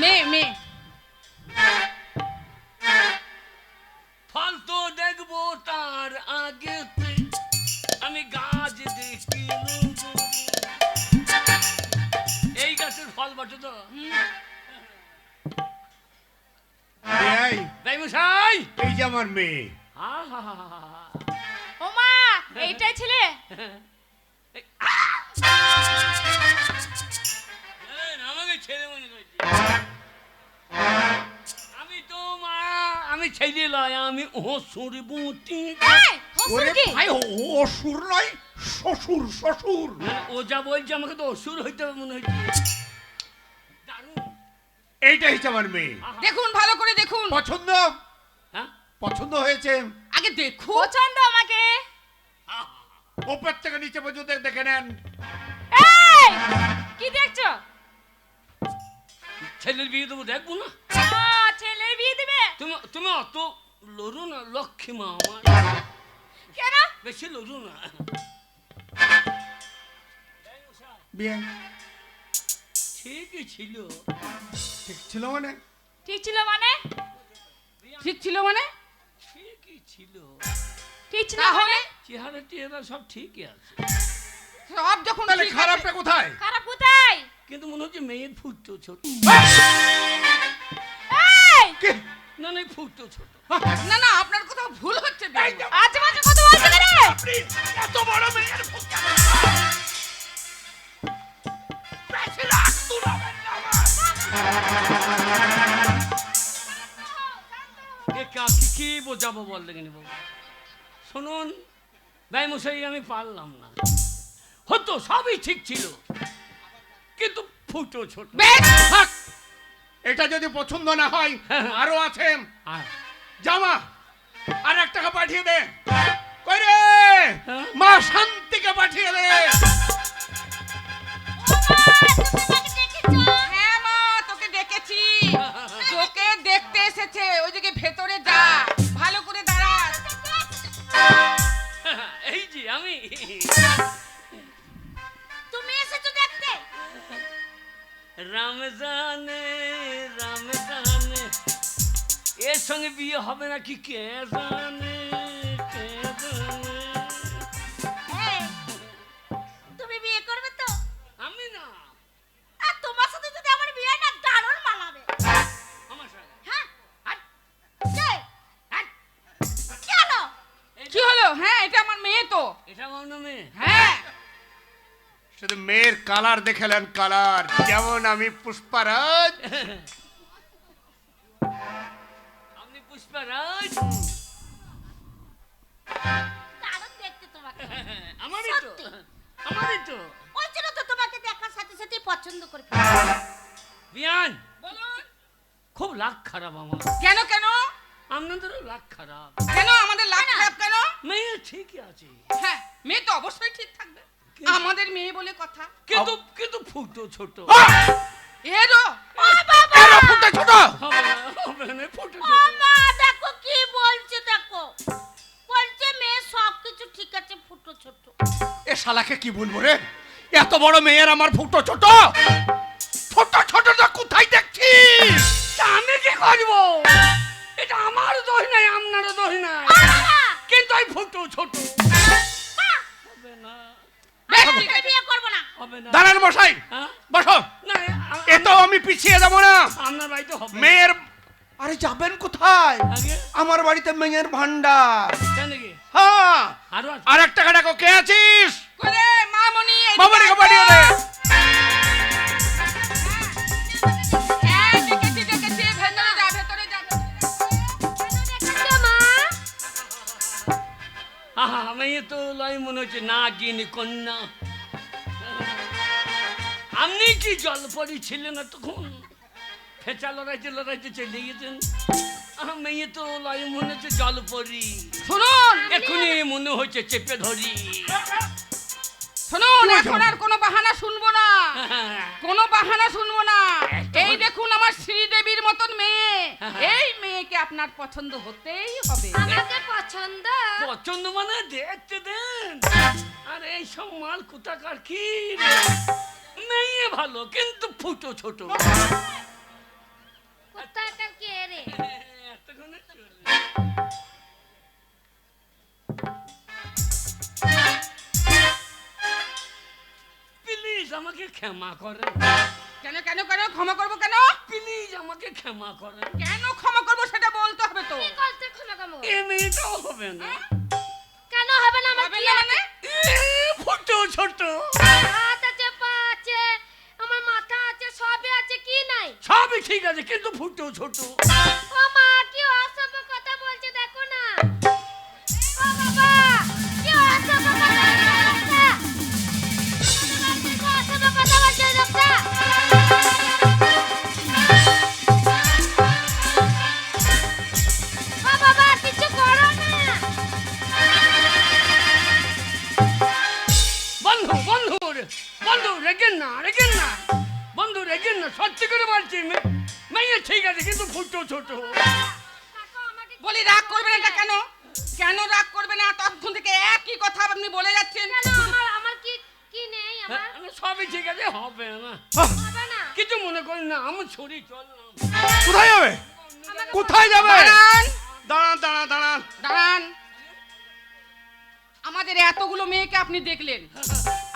মেয়ে ফল তো দেখবো তার আগে আমি গাছ দেখি এই গাছের ফল বটে তো মশাই এই যে আমার মেয়ে। ও মা এইটাই ছেলে। আমাকে ছেলে মনে করছি আমি তো মা আমি ছেলে লয় আমি অসুর বুটি ওরে ভাই অসুর নয় শ্বশুর শ্বশুর। ও যা বলছে আমাকে তো অসুর হইতে হবে মনে হচ্ছে। এইটা হচ্ছে আমার মেয়ে। দেখুন ভালো করে দেখুন। পছন্দ? হ্যাঁ পছন্দ হয়েছে? আগে দেখো। পছন্দ আমাকে। উপর থেকে নিচে পর্যন্ত দেখে নেন। এই কি দেখছো? ছেলের বিয়ে দেবো দেখবো না? ছেলের বিয়ে দিবে? তুমি অত লড়ো না লক্ষ্মী মা আমার। কেন? বেশি লড়ো না। বিয়ে ঠিকই ছিল। ঠিক ছিল মানে? ঠিক ছিল মানে? ঠিক ছিল মানে? ঠিকই ছিল। ঠিক ছিল মানে? চেহারা টেহারা সব ঠিকই আছে। সব যখন তাহলে খারাপটা কোথায়? খারাপ কোথায়? কিন্তু মনে হচ্ছে মেয়ের ফুটতো ছোট। এই না না ফুটতো ছোট। না না আপনার কোথাও ভুল হচ্ছে। আজে বাজে কথা বলছেন রে। আপনি এত বড় মেয়ের ফুট কেন? বেশি রাগ তুলবেন না আমার। কি বোঝাবো বল দেখিনি বাবু। শুনুন ভাই মশাই আমি পারলাম না। হতো সবই ঠিক ছিল কিন্তু ফুটো ছোট। থাক, এটা যদি পছন্দ না হয় আরো আছে জামা আর 1 টাকা পাঠিয়ে দে। কই রে মা শান্তিকে পাঠিয়ে দে। হ্যাঁ মা তোকে ডেকেছি। তোকে দেখতে এসেছে। ওইদিকে ভেতরে যা ভালো করে দাঁড়া। এই যে আমি তুমি এসেছো দেখতে? রমজানে এর সঙ্গে বিয়ে হবে নাকি কে জানে কে জানে। তুমি বিয়ে করবে তো? আমি না আর তোমার সাথে যদি আমার বিয়ে না দারুণ মানাবে। আমার সাথে হ্যাঁ কেন কি হলো? হ্যাঁ এটা আমার মেয়ে তো। এটা আমার নামে হ্যাঁ শুধু মেয়ের কালার দেখলেন, কালার যেমন আমি পুষ্পারাজ। আপনি পুষ্পারাজ। দারুণ দেখতে তোমাকে। আমারই তো ওই জন্য তো তোমাকে দেখার সাথে সাথে পছন্দ করে। বিয়ান বলুন খুব লাগ খারাপ আমার। কেন কেন? আপনাদেরও লাগ খারাপ। কেন আমাদের লাগ খারাপ কেন? মেয়ে ঠিকই আছে। হ্যাঁ মেয়ে তো অবশ্যই ঠিক থাকবে। আমাদের মেয়ে বলে কথা। কিন্তু ফুটো ছোট। এরো ও বাবা এর ফুটে ছোট হবে না ফুটো ও ছোট। মা দেখো কি বলছে দেখো। বলছে মেয়ে সবকিছু ঠিক আছে ফুটো ছোট। এ শালাকে কি বলবো রে? এত বড় মেয়ের আমার ফুটো ছোট? ফুটো ছোটটা কোথায় দেখছিস? আমি কি করবো? এটা আমার দোষ নাই আপনারও দোষ নাই কিন্তু এই ফুটো ছোট। হবে না বিয়ে করব না। হবে না। দাঁড়ান মশাই, হ্যাঁ? বসো। না এতো আমি পিছিয়ে যাবো না। আপনার বাড়িতে হবে মেয়ের আরে যাবেন কোথায়? আগে আমার বাড়িতে মেয়ের ভান্ডার। কেন কি হ্যাঁ আরো আছে? আর 1 টাকা ডাকো। কে আছিস? করে মামনি মামনিকে পাঠিয়ে দে। হ্যাঁ ডেকেছি ভেতরে যা ভেতরে যা। মা আহা মেয়ে তো লয় মনে হচ্ছে না গিনি কন্যা। আপনি কি জল পরি ছিলেন না তখন? ফেঁচা লড়াইতে চলে গেছেন। মেয়ে তো লয় মনে হচ্ছে জল পরি। শুনুন এখনই মনে হচ্ছে চেপে ধরি। শুনুন, এখন আর কোনো বাহানা শুনবো না, কোনো বাহানা শুনবো না। এই দেখুন আমার শ্রীদেবীর মতন মেয়ে, এই মেয়েকে আপনার পছন্দ হতেই হবে। আমাকে পছন্দ? পছন্দ মানে দেখতে দেন। আর এই সব মাল কোথাকার কি মেয়ে ভালো কিন্তু ফুটো ছোট। কোথাকার কে রে? এতক্ষণে চলে। প্লিজ আমাকে ক্ষমা করেন। কেন কেন কেন ক্ষমা করবো কেন? প্লিজ আমাকে ক্ষমা করেন। কেন ক্ষমা করবো সেটা বলতে হবে তো। কি করতে ক্ষমা করবো? এ মেয়েটাও হবে না। কেন হবে না? আমার হবে কি না আছে? মানে? ফুটো ছোট। হাত আছে, পা আছে, আমার মাথা আছে, সবই আছে, কি নাই? সবই ঠিক আছে কিন্তু ফুটো ছোট। ও মা, কি অসভ্য কথা বলছে দেখো না। ও বাবা, কি অসভ্য কথা বলছে লোকটা। কি অসভ্য কথা বলছে লোকটা। ও বাবা, কিছু করো না। বন্ধু বন্ধু বন্ধু রেগেন না, রেগেন না বন্ধু, রেগেন না। সত্যি করে বলছি মেয়ে ঠিক আছে কিন্তু ফুটো ছোট। কাকু, আমাকে বলি রাগ করবেন এটা কেন? কেন রাগ করবেন না? তখন থেকে একই কথা আপনি বলে যাচ্ছেন। কেন? আমার কি কি নেই আমার? সবই ঠিক আছে, হবে না। হবে না। কিছু মনে করেন না, আমি ছড়ি চললাম। কোথায় যাবে? আমাকে কোথায় যাবে? দাঁড়ান, দাঁড়ান দাঁড়ান দাঁড়ান। দাঁড়ান। আমাদের এতগুলো মেয়েকে আপনি দেখলেন,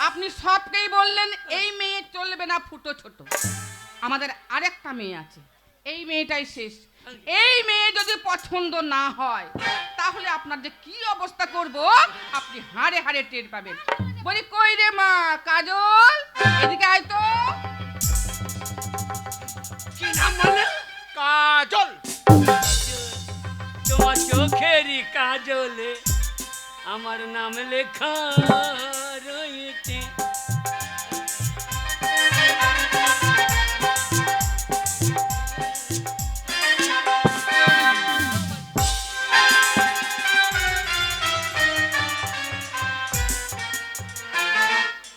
আপনি সবটাই বললেন এই মেয়ে চলবে না, ফুটো ছোট। আমাদের আরেকটা মেয়ে আছে, এই মেয়েটাই শেষ। এই মেয়ে যদি পছন্দ না হয় তাহলে আপনার যে কি অবস্থা করব আপনি হাড়ে হাড়ে টের পাবেন। বলি কই রে মা কাজল, এদিকে আয় তো। কি নাম বলে? কাজল। তোমার চোখেরই কাজলে আমার নাম লেখা রয়েছে।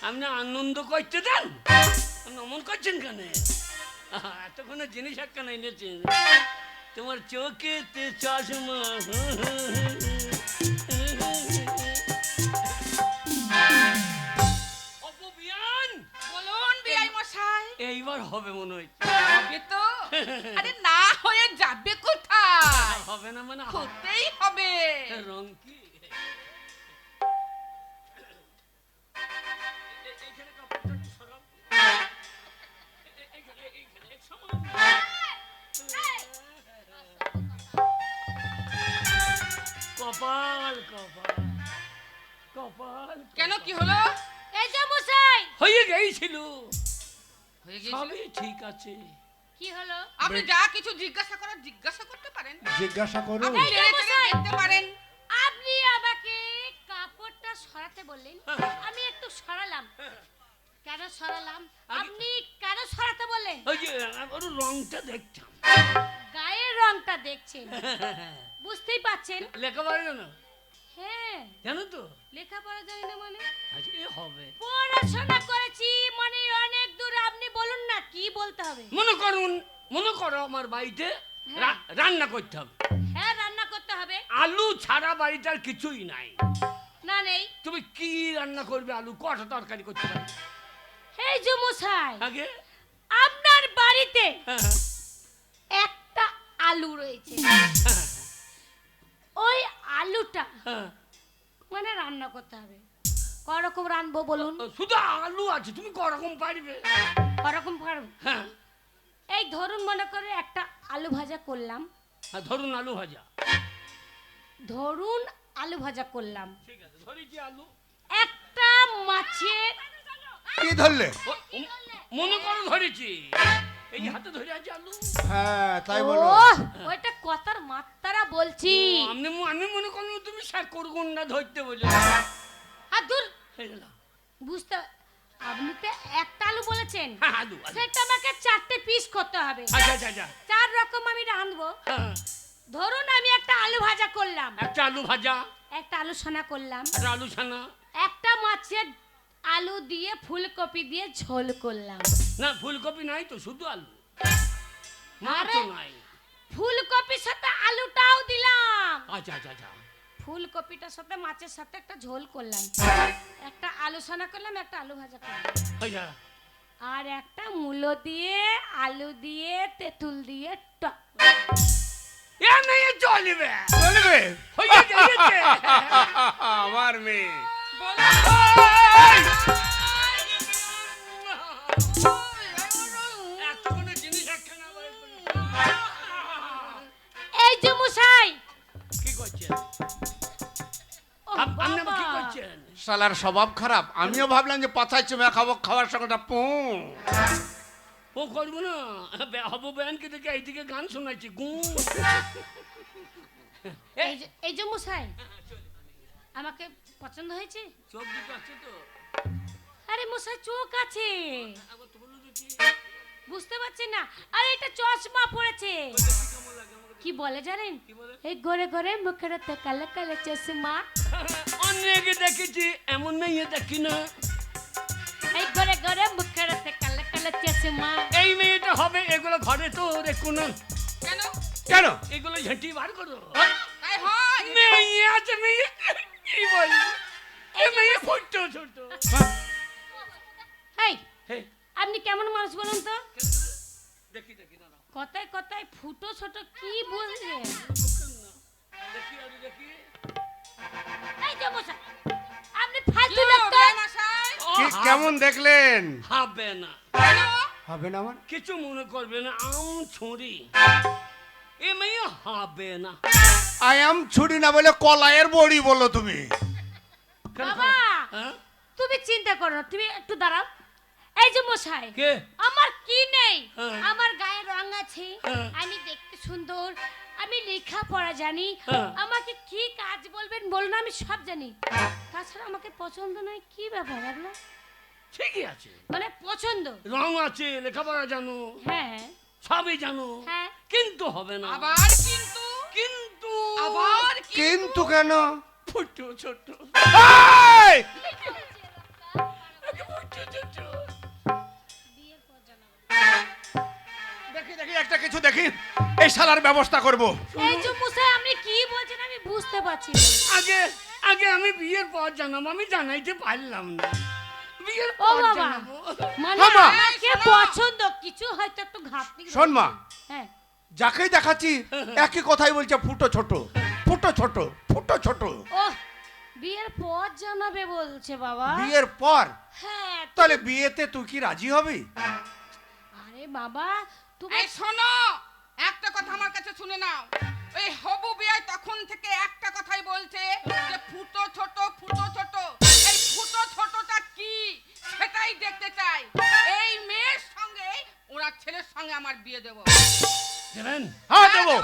আপনি আনন্দ করতে দেন, নমন করছেন কেন? এতক্ষণে জিনিস একখান এনেছেন। তোমার চোখেতে চশমা। অপবিয়ান, বলুন বিআই মশাই। এইবার হবে মনে হচ্ছে। হবে তো? আরে না হয়ে যাবে কোথায়? হবে না মানে হতেই হবে। রং কি? এইখানে কাপড়টা একটু সরাও। এইখানে সামান্য। কপাল কপাল কপাল। কেন কি হলো? এই যে মশাই, হয়ে গেছিল, হয়ে গিয়েছিল? সবই ঠিক আছে। কি হলো? আপনি যা কিছু জিজ্ঞাসা করার জিজ্ঞাসা করতে পারেন, জিজ্ঞাসা করো। আপনি এই যে টেনে টেনে মশাই। দেখতে পারেন। আপনি আমাকে কাপড়টা সরাতে বললেন, আমি একটু সরালাম। কেন সরালাম? আপনি কেন সরাতে বললেন? ওই যে ওর রংটা দেখতাম। গায়ের রংটা দেখছেন, বুঝতেই পাচ্ছেন। লেখাপড়া জানো? হ্যাঁ, জানো তো? লেখাপড়া জানি না মানে? আচ্ছা এ হবে। পড়াশোনা করেছি মানে অনেক দূর। আপনি বলুন না কি বলতে হবে। মনে করো আমার বাড়িতে হ্যাঁ। রান্না করতে হবে। হ্যাঁ, রান্না করতে হবে। আলু ছাড়া বাড়িতে আর কিছুই নাই। না নেই। তুমি কি রান্না করবে? আলু কটা তরকারি করতে পারবে? এই যে মশাই, আগে আপনার বাড়িতে হ্যাঁ, একটা আলু রয়েছে, ওই আলুটা হ্যাঁ। মানে রান্না করতে হবে। করকম রানবো বলুন? শুধু আলু আছে, তুমি করকম পারবে? করকম পারবো। হ্যাঁ, এই ধরুন মনে করে একটা আলু ভাজা করলাম। আর ধরুন আলু ভাজা। ধরুন আলু ভাজা করলাম, ঠিক আছে, ধরেছি আলু। একটা মাছের কি ধরলে? মনে করো ধরেছি, এই যে হাতে ধরে আছে আলু। হ্যাঁ তাই বলো। ওহ, ওইটা কথার মাত্রা বলছি। আমি মনে করলাম তুমি শাক করগুন্ডা ধরতে বলে। আর দূর, এই না, বুঝতে, আপনি তো একটা আলু বলেছেন, হ্যাঁ, আলু আলু। সেটা আমাকে 4টে পিস করতে হবে। আচ্ছা আচ্ছা আচ্ছা। 4 রকম আমি রাঁধবো। হ্যাঁ, ধরুন আমি একটা আলু ভাজা করলাম, একটা আলু ভাজা, একটা আলু সানা করলাম, একটা আলু ছানা, একটা মাছের আলু দিয়ে ফুলকপি দিয়ে ঝোল করলাম। না ফুলকপি নাই তো, শুধু আলু, মাছ আরে! নাই। ফুলকপির সাথে আলুটাও দিলাম। আচ্ছা আচ্ছা আচ্ছা। ফুলকপিটার সাথে মাছের সাথে একটা ঝোল করলাম, একটা আলু সানা করলাম, একটা আলু ভাজা করলাম, আচ্ছা আর একটা মূলো দিয়ে আলু দিয়ে তেঁতুল দিয়ে টক। এ মেয়ে চলবে, চলবে হয়ে গেছে। আমার মেয়ে। বলো। এতগুলো জিনিস একখানা বাড়ি করে। এই যে মশাই, কি করছেন ও আপনি? আবার কি বাবা। করছেন? শালার স্বভাব খারাপ। আমিও ভাবলাম যে পাছায় চুমে খাবো, খাওয়ার সঙ্গে পু। ও করবো না, হবু ব্যানকে দেখে এইদিকে গান শোনাচ্ছি গু। এই যে মশাই, আমাকে পছন্দ হয়েছে? চোখ দুটো আছে তো? আরে মশাই চোখ আছে, আবার তো বলো দেখি বুঝতে পারছি না। আরে এটা চশমা পড়েছে। কেমন লাগে আমাকে। কি বলে জানেন? কি বলে? এই গোরে গোরে মুখের কালো কালো চশমা। অনেক দেখেছি, এমন মেয়ে দেখি না। এই গোরে গোরে মুখের কালো কালো চশমা। এই মেয়েটা হবে, এগুলো ঘরে তো রেখো না। কেন? কেন? এগুলো ঝেঁটি বার করো। তাই হয়। মেয়ে আছে মেয়ে, কি বলবো, এ মেয়ে ছোট ছোট। এই হে, আপনি কেমন মানুষ বলুন তো? দেখি দেখি না কথায় কথায় ফুটো ছোট কি বলছেন? দেখি আর দেখি। এই যে মশাই, আপনি ফালতু কি লোক হলো, তো। মশাই? ও কেমন দেখলেন? হবে না, কেন? হবে না মানে? কিছু মনে করবে না, আম ছুরি। এ মেয়ে হবে না। আই এম ছুরি না বলে কলাইয়ের বড়ি বলো তুমি। বাবা, হ্যাঁ? তুমি চিন্তা করো না, তুমি একটু দাঁড়াও। এই যে মশাই, কে? আমার কি নেই? হ্যাঁ। আমার গায়ে রং আছে, হ্যাঁ। আমি দেখতে সুন্দর, আমি লেখাপড়া জানি, হ্যাঁ। আমাকে কি কাজ বলবেন বলুন, আমি সব জানি। তাছাড়া আমাকে পছন্দ নয়, কি ব্যাপার আপনার? ঠিকই আছে, মানে পছন্দ? রং আছে, লেখাপড়া জানো, হ্যাঁ সবই জানো, হ্যাঁ। কিন্তু হবে না। আবার কিন্তু? কিন্তু আবার কিন্তু কেন? ফুটো ছোট, এই! ফুটো ছোট। দেখি দেখি একটা কিছু দেখি, এই শালার ব্যবস্থা করব। এই যে মশাই, আপনি কি বলছেন আমি বুঝতে পারছি না। আগে আগে আমি বিয়ের পর জানাবো, আমি জানাইতে পারলাম না। বিয়ের ও পর বাবা, জানাবো। মানে হ্যাঁ, মা। আমাকে শোনো। পছন্দ, কিছু হয়তো একটু ঘাটতি। শোন মা, হ্যাঁ, যাকেই দেখাচ্ছি একই কথাই বলছে, ফুটো ছোট, ফুটো ছোট, ফুটো ছোট। ও বিয়ের পর জানাবে বলছে বাবা। বিয়ের পর? হ্যাঁ, তাহলে বিয়েতে তুই কি রাজি হবি? আরে বাবা তুমি এই শোনো, একটা কথা আমার কাছে শুনে নাও। এই হবু বিয়ায় তখন থেকে একটা কথাই বলছে যে ফুটো ছোট, ফুটো ছোট। এই ফুটো ছোটটা কি সেটাই দেখতে চাই। এই মেয়ের সঙ্গে ওরা ছেলের সঙ্গে আমার বিয়ে দেবো। দেবেন? হ্যাঁ হ্যাঁ, দেবো।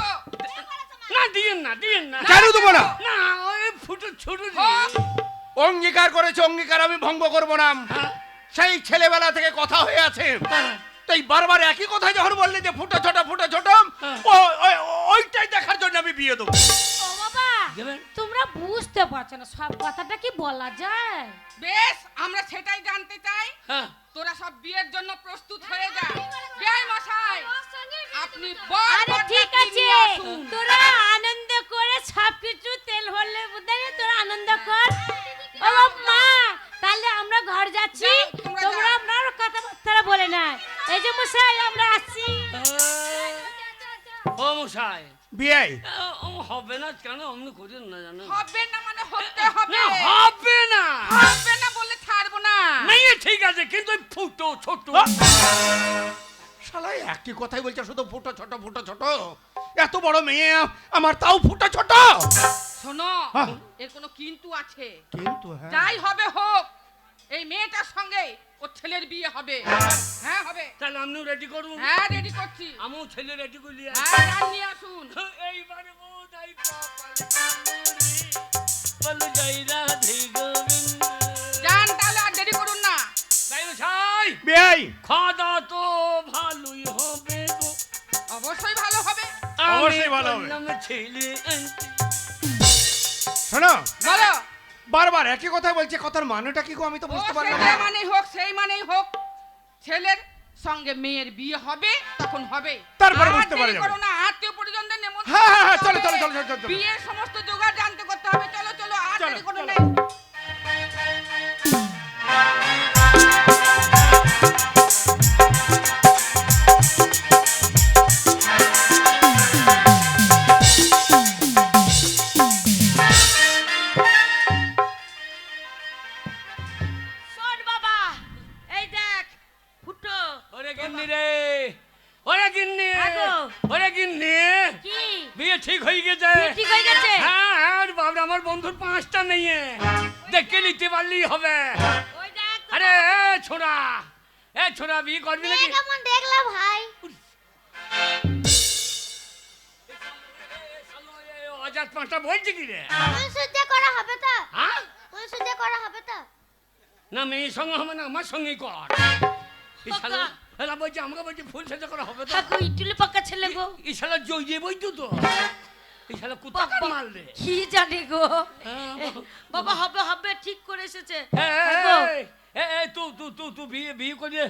না দিয়েন না, দিয়েন না। কেন দেবো না? না ওই ফুটো ছোট যে। হোক। অঙ্গীকার করেছে, অঙ্গীকার আমি ভঙ্গ করব না। হ্যাঁ, সেই ছেলেবেলা থেকে কথা হয়ে আছে। হ্যাঁ। তাই বারবার একই কথা যখন বললি যে ফুটো ছোট, ফুটো ছোট, হ্যাঁ। ওইটাই দেখার জন্য আমি বিয়ে দেবো। ও বাবা দেবেন? তোমরা বুঝতে পারছো না, সব কথাটা কি বলা যায়? বেশ, আমরা সেটাই জানতে চাই। হ্যাঁ। তোরা সব বিয়ের জন্য প্রস্তুত হয়ে যা। বিয়াই মশাই, আপনি বর আরে বরযাত্রী ঠিক আছে, নিয়ে আসুন। তোরা আনন্দ করে সবকিছু তেল হলে বুঝলি, তোরা আনন্দ কর। ও মা, তাহলে আমরা ঘর যাচ্ছি, যাও, তোমরা তোমরা যাও। আপনার কথাবার্তা বলে না। এই যে মশাই আমরা আসছি। ও মশাই, বিয়ে ও হবে না কেন? অমনি করেন না জানো? হবে না মানে হতে হবে। না হবে না। হবে না বলে ছাড়বো না। মেয়ে ঠিক আছে, কিন্তু ওই ফুটো ছোট। শালা একই কথাই বলছে, শুধু ফুটো ছোট, ফুটো ছোট। এত বড় মেয়ে আমার, তাও ফুটো ছোট। শোনো, হ্যাঁ। এর কোনো কিন্তু আছে। কিন্তু যাই হবে হোক, এই মেয়েটার সঙ্গে ওর ছেলের বিয়ে হবে। হ্যাঁ হবে। তাহলে আপনিও রেডি করুন। হ্যাঁ রেডি করছি। আমিও ছেলে রেডি করলি। হ্যাঁ গান নিয়ে আসুন। এইবারে বোধাই বল যাই রাধে গোবিন্দ। যান তাহলে, আর দেরি করুন না। ভাই মশাই, বিয়ে খাওয়া দাওয়া তো ভালোই হবে গো। অবশ্যই ভালো হবে। অবশ্যই ভালো হবে। আমি ছেলে আনতে। শোনো, বলো। বারবার একই কথা বলছে, কথার মানেটা কি গো আমি তো ও বুঝতে পারলাম সেটা না। মানেই হোক, সেই মানেই হোক, ছেলের সঙ্গে মেয়ের বিয়ে হবে, তখন হবে। তারপরে আর বুঝতে পারা দেরি যাবে। করো না, আত্মীয় পরিজনদের নেমন্তন্ন হ্যাঁ, হ্যাঁ, হ্যাঁ, করতে চলো, হবে। চলো, চলো, চলো, চলো। বিয়ের সমস্ত জোগাড় জানতে করতে হবে। চলো চলো, আর চলো, দেরি করো চলো। না। শোন বাবা, এই দেখ ফুটো। ওরে গিন্নি রে, ওরে গিন্নি, হ্যাঁ গো। ওরে গিন্নি, কি বিয়ে ঠিক হয়ে গেছে। বিয়ে ঠিক হয়ে গেছে? হ্যাঁ হ্যাঁ, বাবা আমার বন্ধুর 5টা মেয়ে, দেখে নিতে পারলেই হবে। ওই দেখ তো আরে ছোড়া, ছোড়া বিয়ে করবি নাকি? কেমন দেখলা ভাই? অজাত 5টা বলছে কি রে? সহ্য করা হবে তো? হ্যাঁ সহ্য করা হবে তো? না, মেয়ের সঙ্গে হবে না, আমার সঙ্গেই কর। এই শালা এরা বলছে, আমাকে বলছে ফুল সাজা করা হবে তো। কাকু ইটুলি পাকা ছেলে গো। এই শালা জয় বই তো। এই শালা কোথাকার বাবা, মাল রে? কি জানি গো। হ্যাঁ, বাবা হবে হবে ঠিক করে এসেছে। এই, হ্যাঁ গো। তুই বিয়ে করে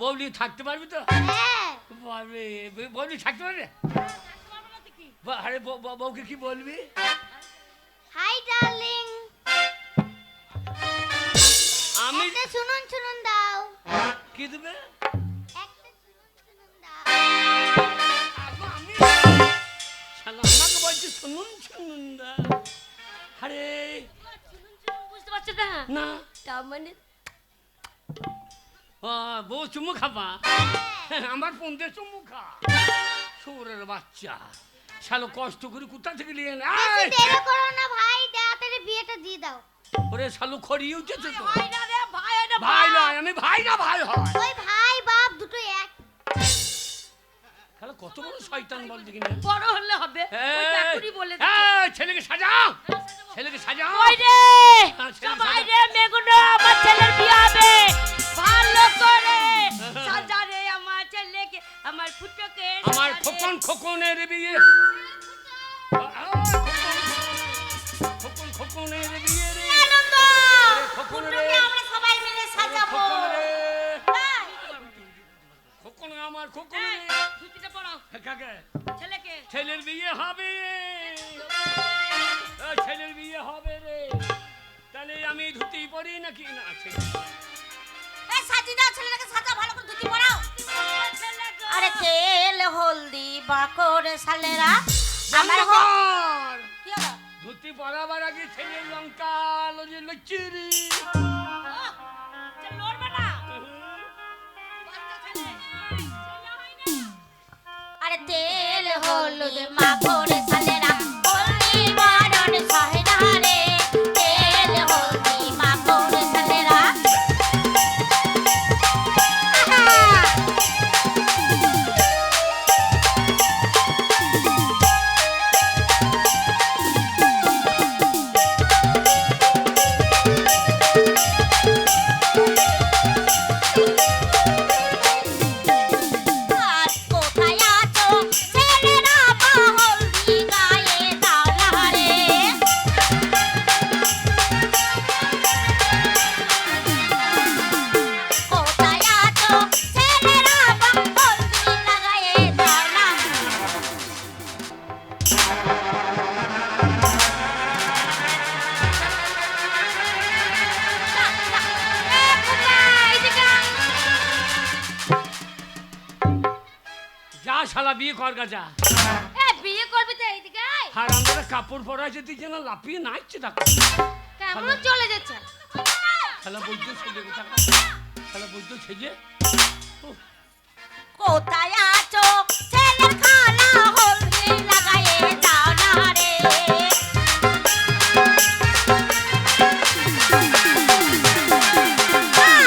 বৌলি থাকতে পারবি তো? হ্যাঁ। পারবি, বৌলি থাকতে পারবি? আরে বউকে কি বলবি? Hi darling. আমি একটা শুনুন শুনুন দাও। কি দেবে? একটা শুনুন শুনুন দাও। আমি শালা আমাকে বলছে শুনুন শুনুন দা। আরে বুঝতে পারছো না? না, তার মানে বউ চুমু খাবা? আমার পন্দে চুমু খা, শোরের বাচ্চা। শালো কষ্ট করে কোথা থেকে নিয়ে এনে? এই! দেরি করো না ভাই, তাড়াতাড়ি বিয়েটা দিয়ে দাও। ওরে শালু খড়িয়ে উঠেছে তো। ভাই না রে, ভাই না ভাই নয়, আমি ভাই না ভাই হয়। ওই ভাই বাপ দুটো এক। শালা কত বড় শয়তান বল দেখি না। বড় হলে হবে। ওই কাকুরি বলে দিচ্ছে। ছেলেকে সাজাও, ছেলেকে সাজাও। ওই রে, হ্যাঁ, ছেলে সবাই সাজা। রে, মেগুনো আমার ছেলের বিয়ে হবে। ভালো করে সাজা রে আমার ছেলেকে, আমার ফুটোকে আমার সাজা রে। খোকনের বিয়ে। খোকনের বিয়ে রে। আনন্দ। খোকন রে। ফুটুকে আমরা সবাই মিলে সাজাবো। খোকন রে। হ্যাঁ। খোকন আমার খোকন এই, রে। ধুতিটা পরাও কাকে? ছেলেকে। ছেলের বিয়ে হবে। ছেলের বিয়ে হবে রে। তাহলে আমি ধুতি পরি নাকি না? এই সাজি দাও, ছেলেটাকে সাজা, ভালো করে ধুতি পরাও। আরে তেল হলদি বাকরে সালেরা আমার ঘর কি হলো? ধুতি পরাবার আগে ছেলের লঙ্কা লজে লচ্চিরি। লড়বে না বাচ্চা ছেলে আরে তেল হলুদ মাখরে সালেরা হলদি বরণ সহেরা রে, তেল হলদি মাখরে সালেরা। আর কোথায় আছো ছেলেরা, হলদি গায়ে দাও না রে। কোথায় আছো ছেলেরা, হলদি লাগায়ে দাও না। যা শালা বিয়ে কর গা যা। বিয়ে করবি তো এইদিকে আয়। আর আমরা কাপড় পরা যদি যেন লাপিয়ে নাচছে দেখো। কেমন চলে যাচ্ছে? শালা বৈদ্য সেজে কোথাকা, শালা বৈদ্য সেজে। কোথায় আছো ছেলের খালা, হলদি লাগায়ে দাও না রে।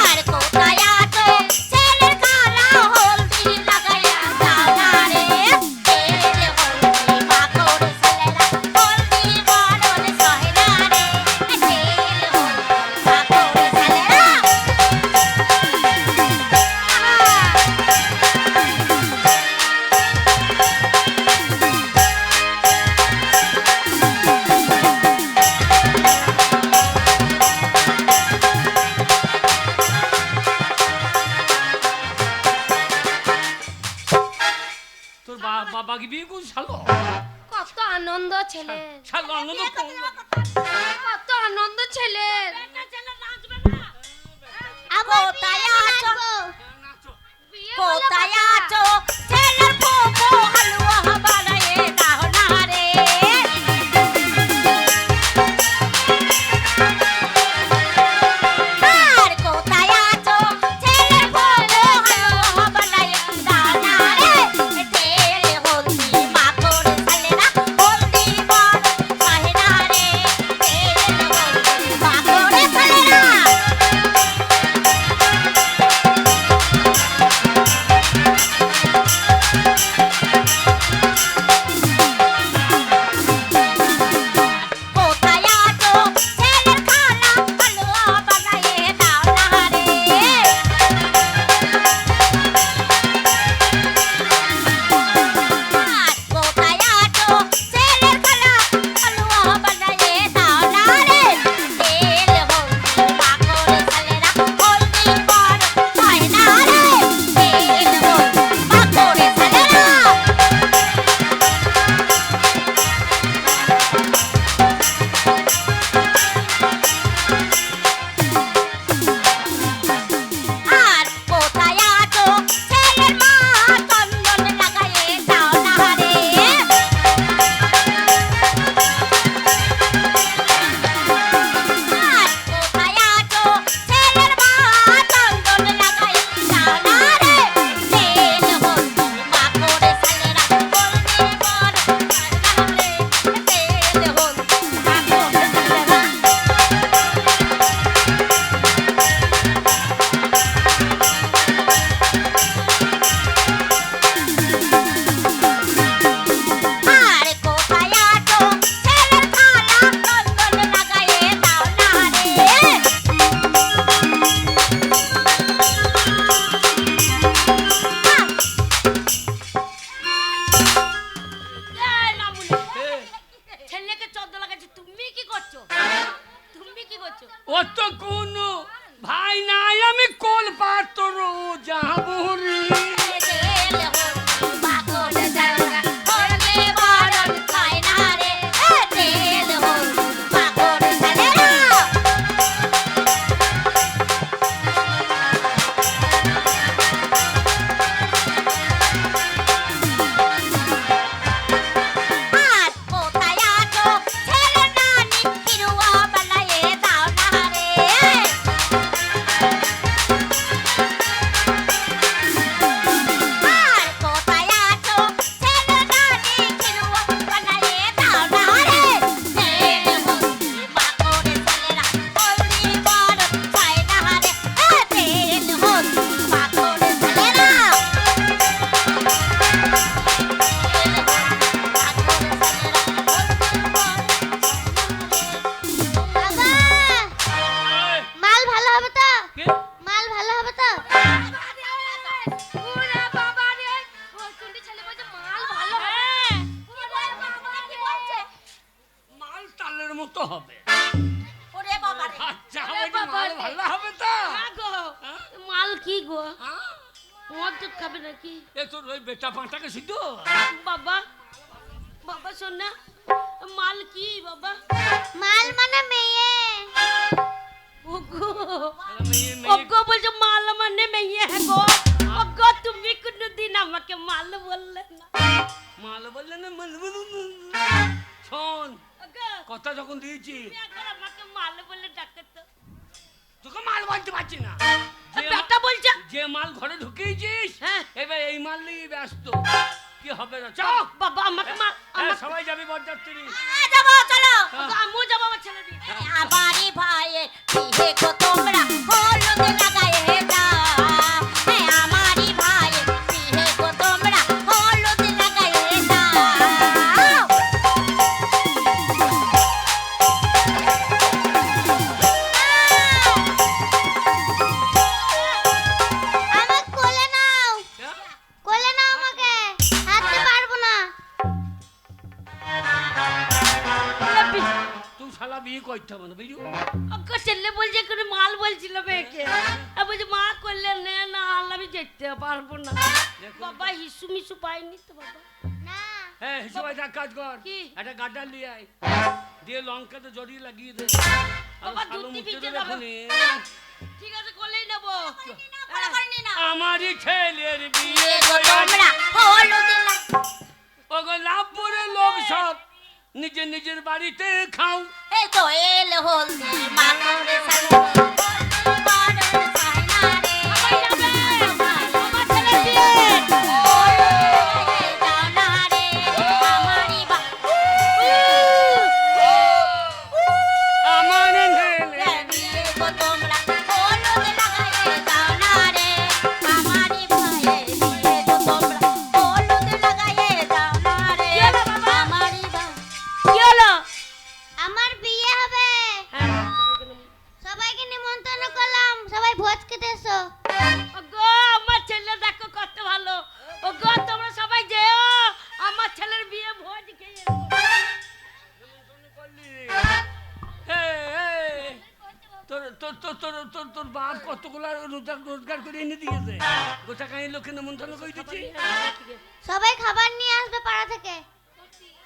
আর কোথায় আছো ছেলের খালা, হলদি লাগায়ে দাও না রে। তেল হলদি মাখরে সালেরা হলদি বরণ সহেরা রে, তেল হলদি মাখরে সালেরা। বাবাকে বিয়ে করছি শালো। কত আনন্দ ছেলে, শালো আনন্দ করবো। কত আনন্দ ছেলে। কোথায় আছো বিয়ে কোথায় আছো ছেলের ফুফু হালুয়া বানায়ে দাও না রে আর কোথায় আছো ছেলের ফুফু হালুয়া বানায়ে দাও না রে তেল হলদি মাখন সালেরা হলদি বড় সাহেরা রে তেল হলদি মাখন সালেরা কোথায় আছো ছেলের খালা হালুয়া বানায়ে দাও না রে কোথায় আছো ছেলের খালা হালুয়া বানায়ে দাও না রে তেল হলদি মাখন সালেরা হলদি বড় হয় না রে তেল হলদি মাখন সালেরা আর কোথায় আছো ছেলের মা চন্দন লাগায়ে দাও না রে আর কোথায় আছো ছেলের মা চন্দন লাগায়ে দাও না রে তেল হলদি মাখন সালেরা হলদি বড় রে তেল হলদি মাখন সালেরা আর কোথায় আছো ছেলের খালা চন্দন লাগায়ে দাও না রে ছেলেকে চন্দন লাগাচ্ছে তুমি কি করছো তুমি কি করছো অত কোনো ভাই নাই আমি কোল পাত্র যাবো রে। তেল হলদি মাখন সালেরা হলদি বড় হয় না রে তেল হলদি মাখন সালেরা আর কোথায় আছো ছেলের নানি হিরুয়া বানায়ে দাও না রে আর কোথায় আছো ছেলের নানি হিরুয়া বানায়ে দাও না রে তেল হলদি মাখন সালেরা হলদি বড় হয় না রে তেল হলদি মাখন সালেরা বাবা, মাল ভালো হবে তো? কে? মাল ভালো হবে তো? ওরে বাবা রে, বৈকুণ্ঠী ছেলে বলছে মাল ভালো হবে। ওরে বাবা, কি বলছে? মাল তালের মতো হবে। ওরে বাবা রে আচ্ছা বলছি মাল ভালো হবে তো। মাল কি গো হ্যাঁ? মদ দুধ খাবে নাকি এ তোর ওই বেটা পাঁটাকে শুধু বাবা বাবা শোন না মাল কি বাবা মাল মানে মেয়ে। ওগো মেয়ে ওগো বলছো মাল মানে মেয়ে হ্যাঁ গো ওগো তুমি কোনদিন আমাকে মাল বললে না মাল বললে না মাল শোন ওগো কথা যখন দিয়েছি তুমি একবার আমাকে মাল বলে ডাকে তো তোকে মাল বলতে পারছি না যে বেটা বলছে যে মাল ঘরে ঢুকিয়েছিস হ্যাঁ। এবার এই মাল নিয়ে ব্যস্ত কি হবে না চল বাবা আমাকে মাল সবাই যাবি বরযাত্রী যাবো চলো হ্যাঁ। আমিও যাবো আমার ছেলে দিয়ে আমারই ভাইয়ের বিয়ে গো তোমরা হলুদ লাগায়ে দাও আমারই ভাইয়ের বিয়ে গো তোমরা হলুদ লাগায়ে দাও আমাকে কোলে নাও, হ্যাঁ? কোলে নাও আমাকে। হাঁটতে পারবো না। তুই শালা বিয়ে করতে হবে না বুঝলি ছেলে বলছে কোনো মাল বলছিল মেয়েকে বলছে মা করলে নে না আল্লাহ আমি যেতে পারবো না দেখুন। বাবা হিসু মিসু পাইনি তো বাবা না হ্যাঁ হিসু ভাই এক কাজ কর কি? একটা গাড্ডা নিয়ে আয় দিয়ে লঙ্কাতে জড়িয়ে লাগিয়ে দে বাবা, আর শালো দুধ মুখে ভিজে দেবে যাবে। এখনই। ঠিক আছে করলেই নেবো আমারই ছেলের বিয়ে বিয়ে গো তোমরা হলুদ ওগো লাভপুরের লোক সব নিজের নিজের বাড়িতে খাও এই তো এল হলদি মাখরে সালে বাড়ন সাইনা রে আমার ছেলে বিয়ে যাও না রে আমারই বা আমার ছেলে বিয়ে গো তোমরা হলুদ লাগায়ে যাও না রে আমারই ভাইয়ে বিয়ে গো তোমরা হলুদ লাগায়ে যাও না রে আমারই ভাই কি হলো আমার বিয়ে হবে সবাইকে নিমন্ত্রণ করলাম, সবাই ভোজ খেতে এসো। ওগো আমার ছেলে দেখো কত ভালো ওগো তোমরা সবাই যেও আমার ছেলের বিয়ে ভোজ খেয়ে তোর তোর তোর তোর তোর তোর বাপ কতগুলো রোজগার করে এনে দিয়েছে গোটা কাহিনী লোককে নিমন্ত্রণ করে দিচ্ছি সবাই খাবার নিয়ে আসবে পাড়া থেকে।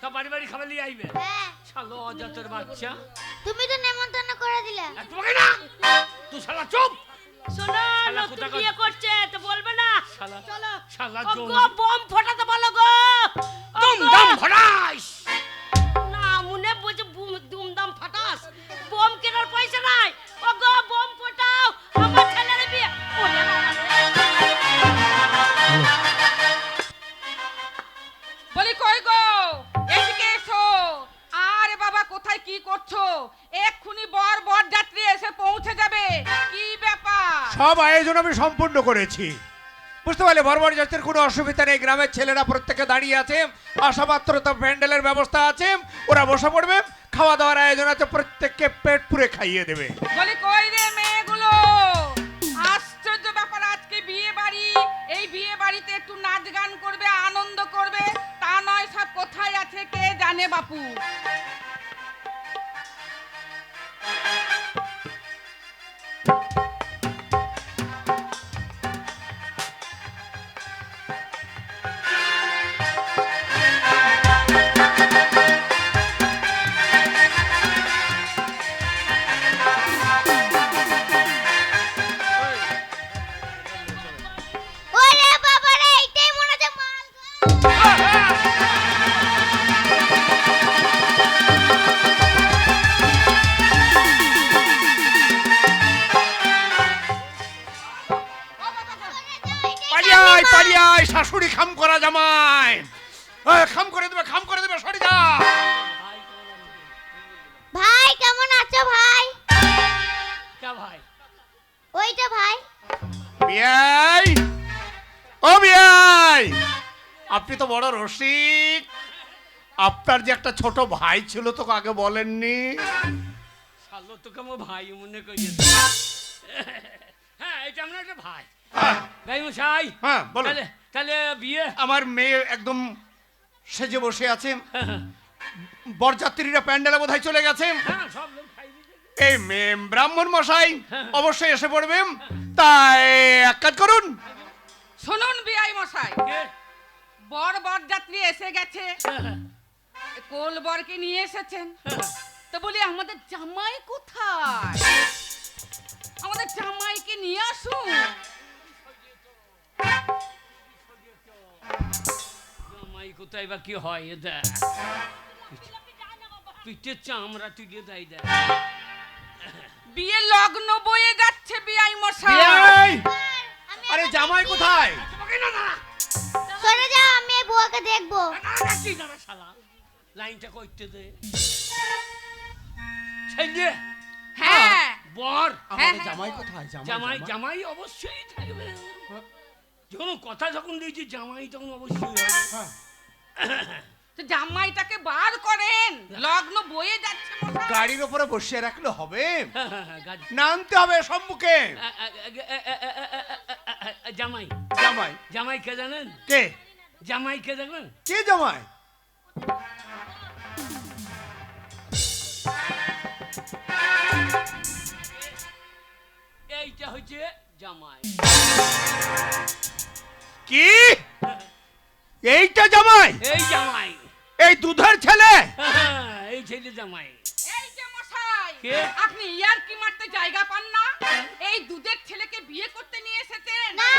সব বাড়ি বাড়ি খাবার নিয়ে আইবে হ্যাঁ, শালো অজাতের বাচ্চা তুমি তো নিমন্ত্রণ করে দিলে। তোমাকে না তুই শালা চুপ শোনো শালা নতুন কোথাকার- বিয়ে করছে তো বলবে না শালা চলো শালা ওগো বম ফোটাতে বলো গো দম ওগো, দম ভরাইস না মনে বুঝে দুমদাম ফাটাস বম কেনার পয়সা নাই ওগো বম ফোটাও আমার ছেলের বিয়ে ওরে বাবা রে। বলি কই গো এদিকে এসো। আরে বাবা কোথায় কি করছো? এক্ষুনি বর যাত্রী এসে পৌঁছে যাবে। কি ব্যাপার? সব আয়োজন আমি সম্পূর্ণ করেছি, বুঝতে পারলে বর্বর যাত্রীর কোনো অসুবিধা নেই। গ্রামের ছেলেরা প্রত্যেকে দাঁড়িয়ে আছে, আসামাত্র তো প্যান্ডেলের ব্যবস্থা আছে, ওরা বসে পড়বে, খাওয়া দাওয়ার আয়োজন আছে, প্রত্যেককে পেট পুরে খাইয়ে দেবে। বলি কই রে মেয়েগুলো? আশ্চর্য ব্যাপার, আজকে বিয়ে বাড়ি, এই বিয়ে বাড়িতে একটু নাচ গান করবে, আনন্দ করবে, তা নয় সব কোথায় আছে কে জানে বাপু। ওরে বাবা রে, এইটাই মনে হচ্ছে মাল গো। পালিয়ে আয়, পালিয়ে আয়, শাশুড়ি খাম করা জামাই। খাম করে দেবে, সরে যা। ভাই কেমন আছো ভাই? কে ভাই ওইটা ভাই। বিয়াই, ও বিয়াই, আপনি তো বড় রসিক। আপনার যে একটা ছোট ভাই ছিল তোকে আগে বলেননি? শালো তোকে আমার ভাই মনে করি হ্যাঁ এটা আমরা একটা ভাই হ্যাঁ, ভাই মশাই হ্যাঁ, বলুন। তাহলে তাহলে বিয়ে আমার মেয়ে একদম সেজে বসে আছে, বরযাত্রীরা প্যান্ডেলে বোধহয় চলে গেছে। হ্যাঁ সব লোক খাই দিয়েছে এই মেয়ে ব্রাহ্মণ মশাই অবশ্যই এসে পড়বে, তাই এক কাজ করুন। শুনুন বিআই মশাই, কে? বর যাত্রী এসে গেছে, কোল বরকে নিয়ে এসেছেন, তো বলি আমাদের জামাই কোথায়? আমাদের জামাইকে নিয়ে আসুন। জামাই কোথায় বা কি হয় এ দেখ পিঠের চামড়া তুলে দেয় দেখ বিয়ে লগ্ন বয়ে যাচ্ছে বিআই মশাই। বিয়াই, আরে জামাই কোথায়? তোমাকে না না সরে যাও, আমি এই বুয়াকে দেখবো। না শালা লাইনটা করতে দে ছেলে হ্যাঁ বর হ্যাঁ, জামাই কোথায়? জামাই জামাই অবশ্যই থাকবে যখন কথা যখন দিয়েছি জামাই তখন অবশ্যই হবে তো জামাইটাকে বার করেন, লগ্ন বয়ে যাচ্ছে মশাই। গাড়ির উপরে বসিয়ে রাখলে হবে? গাড়ি নামতে হবে সম্মুখে। জামাই জামাই জামাই কে জানেন কে? জামাই কে জানেন কে জামাই? এই এইটা হচ্ছে জামাই। কি এইটা জামাই? এই জামাই, এই দুধের ছেলে? এই ছেলে জামাই। এই যে মশাই, কে? আপনি ইয়ার কি মারতে জায়গা পান না? এই দুধের ছেলেকে বিয়ে করতে নিয়ে এসেছেন। না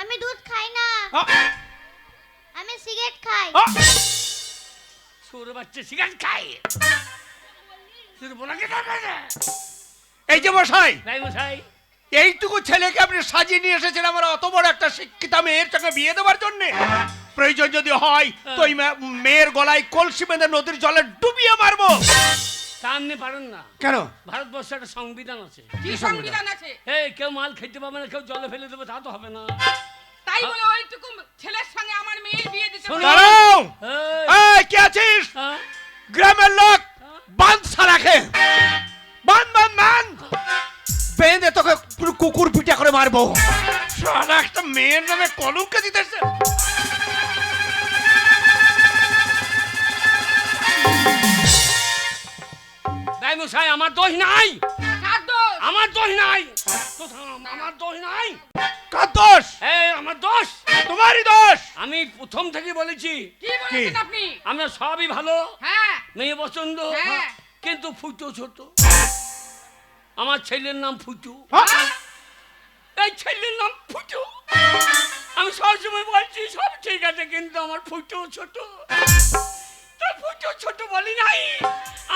আমি দুধ খাই না, আ, আমি সিগারেট খাই। আ, ছোট বাচ্চা সিগারেট খায়। তোর বলা কে থাকে? এই যে মশাই, ভাই মশাই, এইটুকু ছেলেকে আপনি সাজিয়ে নিয়ে এসেছেন আমার অত বড় একটা শিক্ষিতা মেয়ের সঙ্গে বিয়ে দেওয়ার জন্য? প্রয়োজন যদি হয় তো ওই মেয়ের গলায় কলসি বেঁধে নদীর জলে ডুবিয়ে মারবো। তা আপনি পারেন না? কেন? ভারতবর্ষে একটা সংবিধান আছে। কি সংবিধান আছে? এই কেউ মাল খেতে পাবে না, কেউ জলে ফেলে দেবে, তা তো হবে না। তাই বলে ওইটুকু ছেলের সঙ্গে আমার মেয়ের বিয়ে দিতে শোনো। পারো? দাঁড়াও! এই, এই, কে আছিস? হ্যাঁ? গ্রামের লোক বাঁধ রাখে, বাঁধ বাঁধ বাঁধ বেঁধে তোকে পুরো কুকুর পিটা করে মারবো। সারা একটা মেয়ের নামে কলঙ্ক দিতেছে। ভাই মশাই, আমার দোষ নাই, কার দোষ? আমার দোষ নাই। তো থাম, আমার দোষ নাই। কার দোষ? এই আমার দোষ। তোমারই দোষ। আমি প্রথম থেকে বলেছি কি বলেছেন আপনি? আমরা সবই ভালো, হ্যাঁ মেয়ে পছন্দ, হ্যাঁ। কিন্তু ফুটো ছোট। আমার ছেলের নাম ফুটু। হ্যাঁ? এই ছেলের নাম ফুটু। আমি সবসময় বলছি সব ঠিক আছে, কিন্তু আমার ফুটো ছোট। তা ফুটো ছোট বলি নাই,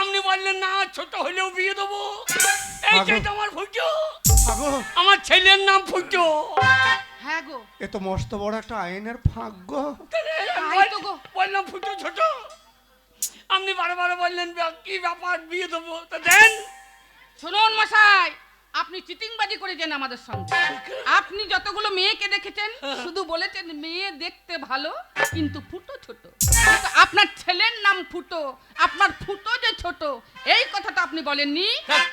আপনি বললেন না ছোট হলেও বিয়ে দেবো। এইটাই তো আমার ফুটো। আগো, আমার ছেলের নাম ফুটো। হ্যাঁ গো, এ তো মস্ত বড় একটা আইনের ফাঁক গো। তাই তো গো। বললাম ফুটো ছোট, আপনি বারবার বললেন কি ব্যাপার বিয়ে দেবো, তা দেন। শুনুন মশাই, আপনি চিটিংবাজি করেছেন আমাদের সঙ্গে। আপনি যতগুলো মেয়েকে দেখেছেন শুধু বলেছেন মেয়ে দেখতে ভালো কিন্তু ফুটো ছোট। কিন্তু আপনার ছেলের নাম ফুটো, আপনার ফুটো যে ছোট এই কথাটা আপনি বলেননি।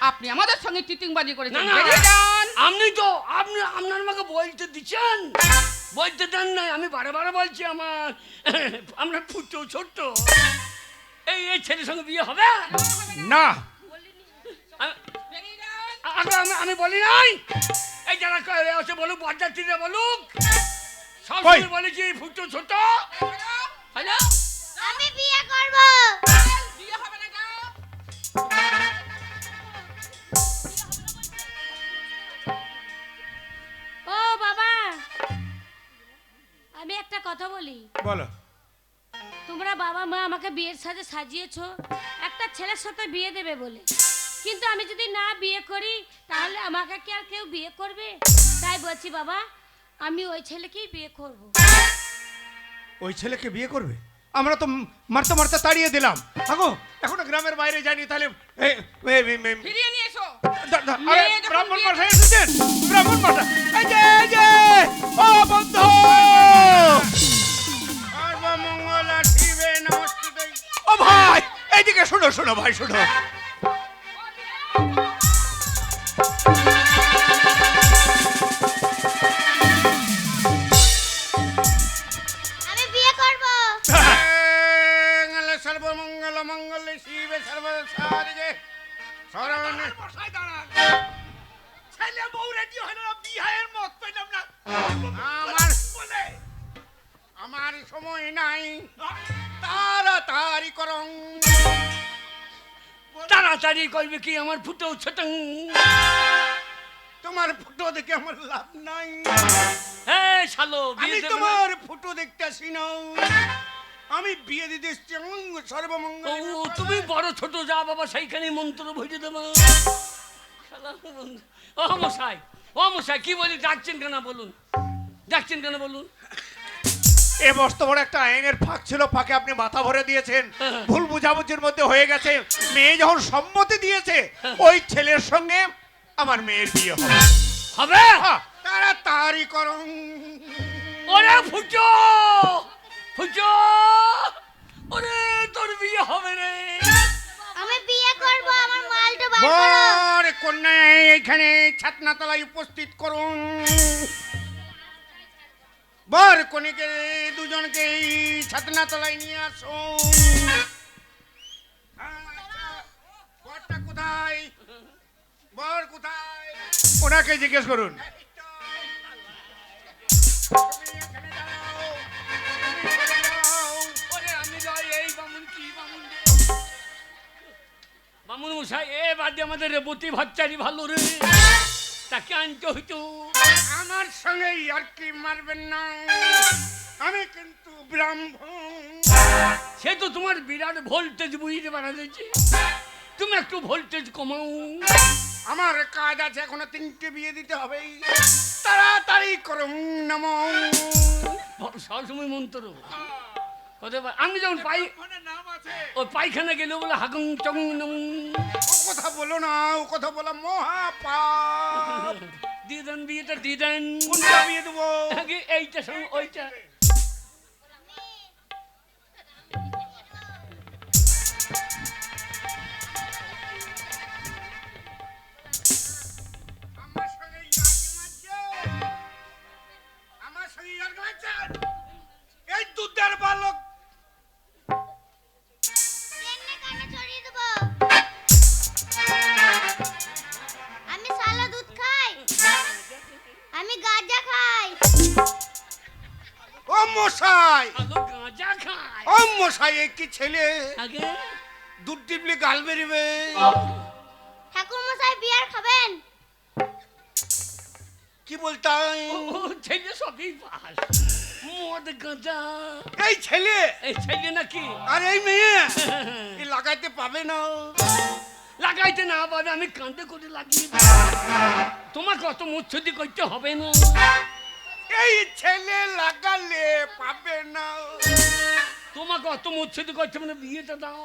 আপনি আমাদের সঙ্গে চিটিংবাজি না করেছেন। না, বেরিয়ে যান। আপনি তো আপনার আমাকে বলতে দিচ্ছেন, বলতে দেন নাই। আমি বারবার বলছি আমরা ফুটো ছোট। এই ছেলের সঙ্গে বিয়ে হবে না, আ- বেরিয়ে যান। আগে আমি বলি নাই। এই যারা আছে বলুক, বরযাত্রীরা বলুক, সব কই? সময় বলেছি ফুটো ছোট। হ্যালো, আমি বিয়ে করব। বিয়ে হবে না, যাও। ও বাবা, আমি একটা কথা বলি। বলো। তোমরা বাবা মা আমাকে বিয়ের সাথে সাজিয়েছো একটা ছেলের সাথে বিয়ে দেবে বলে, কিন্তু আমি যদি না বিয়ে করি তাহলে আমাকে কি আর কেউ বিয়ে করবে? তাই বলছি বাবা, আমি ওই ছেলেকেই বিয়ে করব। ওই ছেলেকে বিয়ে করবে? আমরা তো মারতে মারতে তাড়িয়ে দিলাম। আগো, এখনো গ্রামের বাইরে যায়নি, তাহলে ফিরিয়ে নিয়ে এসো। আরে মেয়ে যখন ব্রাহ্মণ বিয়ে মশাই এসেছেন, ব্রাহ্মণ মশাই। এই যে ও বন্ধু, সর্বমঙ্গল শিবে নমস্তুতে। ও ভাই, এইদিকে শোনো শোনো ভাই, শোনো। আমি বিয়ে করব। সর্বমঙ্গল মঙ্গল শিবে সর্বসারিগে শরণে। মশাই দাঁড়ান, ছেলে বউ রেডি হল না, বিয়ের মত পেলাম না। আমার সময় নাই, তাড়াতাড়ি করং। তাড়াতাড়ি করবে কি আমার ফুটো ছোট? তোমার ফটো দেখে আমার লাভ নাই। হ্যাঁ শালো, আমি বিয়ে দেবে না? তোমার ফটো দেখতেছি না, আমি বিয়ে দিতে এসছি। ও সর্বমঙ্গল। তুমি বড় ছোট যা বাবা, সেইখানে মন্ত্র ভরে দেবো। শালা বন্ধু। ও মশাই, ও মশাই, কি বলি, ডাকছেন কেন বলুন, ডাকছেন কেন বলুন? এ মস্ত বড় একটা আইনের ফাঁক ছিল, ফাঁকে আপনি মাথা ভরে দিয়েছেন। ভুল বুঝাবুঝির মধ্যে হয়ে গেছে। মেয়ে যখন সম্মতি দিয়েছে ওই ছেলের সঙ্গে আমার মেয়ের বিয়ে হবে। হবে? তাড়াতাড়ি করুন। ওরে ফুটো, ফুটো, ওরে তোর বিয়ে হবে রে। আমি বিয়ে করব। আমার মালটা বার করো। বর কন্যা এখানে ছাতনাতলায় উপস্থিত করুন। বর কনেকে দুজনকে ছাতনাতলায় নিয়ে আসুন। বরটা কোথায়? বর কোথায়? ওনাকে জিজ্ঞেস করুন। ওরে আমি যাই, এই বামুন কি বামুন রে? বামুন মশাই, এ বাদে আমাদের রেবতী ভাচ্চারি ভালো রে, তাকে আনতে হইতো। আমার সঙ্গে আর কি মারবেন না, আমি কিন্তু ব্রাহ্মণ। সে তো তোমার বিরাট ভোল্টেজ বুঝতে পারা যাচ্ছে, তুমি একটু ভোল্টেজ কমাও। আমার কাজ আছে, এখনো 3টে বিয়ে দিতে হবে, তাড়াতাড়ি করুন। নমো সবসময় মন্ত্র আমি যখন নাম আছে, ওই পায়খানা গেলেও বলে হাগুং চগুং নমুং। ও কথা বলো না, ও কথা বলা মহাপাপ। দিয়ে দেন বিয়েটা দিয়ে দেন। কোনটা বিয়ে দেবো? আগে এইটা সঙ্গে ওইটা। আমার সঙ্গে ইয়ার্কি মারছে, আমার সঙ্গে ইয়ার্কি মারছে। এই দুধের বালক, ট্রেনে কানে ছড়িয়ে দেবো। আমি সালা দুধ খাই, আমি গাঁজা খাই। ও মশাই, আলো গাঁজা খায়। ও মশাই, এ কি ছেলে? আগে দুধ টিপলে গাল বেরিবে। ঠাকুর মশাই বিয়ার খাবেন? কি বলতাম? ও ছেলে সবই পাস, মদ গাঁজা। এই ছেলে এই ছেলে নাকি আর এই মেয়ে এ লাগাইতে পাবে না। লাগাইতে না পাবে, আমি কাঁদে করে লাগিয়ে দেব। তোমাকে অত মুচ্ছুদি করতে হবে না। এই ছেলে লাগালে পাবে না। তোমাকে অত মুচ্ছুদি করতে হবে না, বিয়েটা দাও,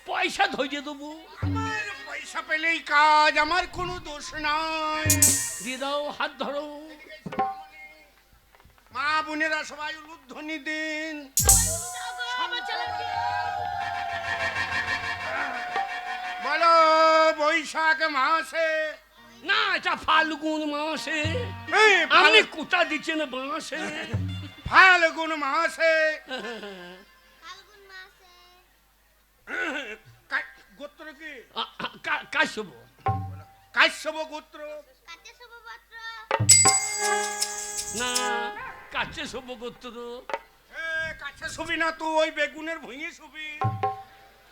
পয়সা ধরিয়ে দেবো। আমার পয়সা পেলেই কাজ, আমার কোনো দোষ নাই। দিয়ে দাও, হাত ধরো। মা বোনেরা সবাই উলুধ্বনি দিন। বলো বৈশাখ মাসে, না এটা ফাল্গুন মাসে, এই আপনি কোথা দিচ্ছেন বাঁশে। ফাল্গুন মাসে, ফাল্গুন মাসে। গোত্র কি? কাশ্যপ। কাশ্যপ গোত্র। কাঁচা শুভপত্র। না কাছে সব গোত্র। কাছে শুবি না তুই, ওই বেগুনের ভুঁইয়ে শুবি।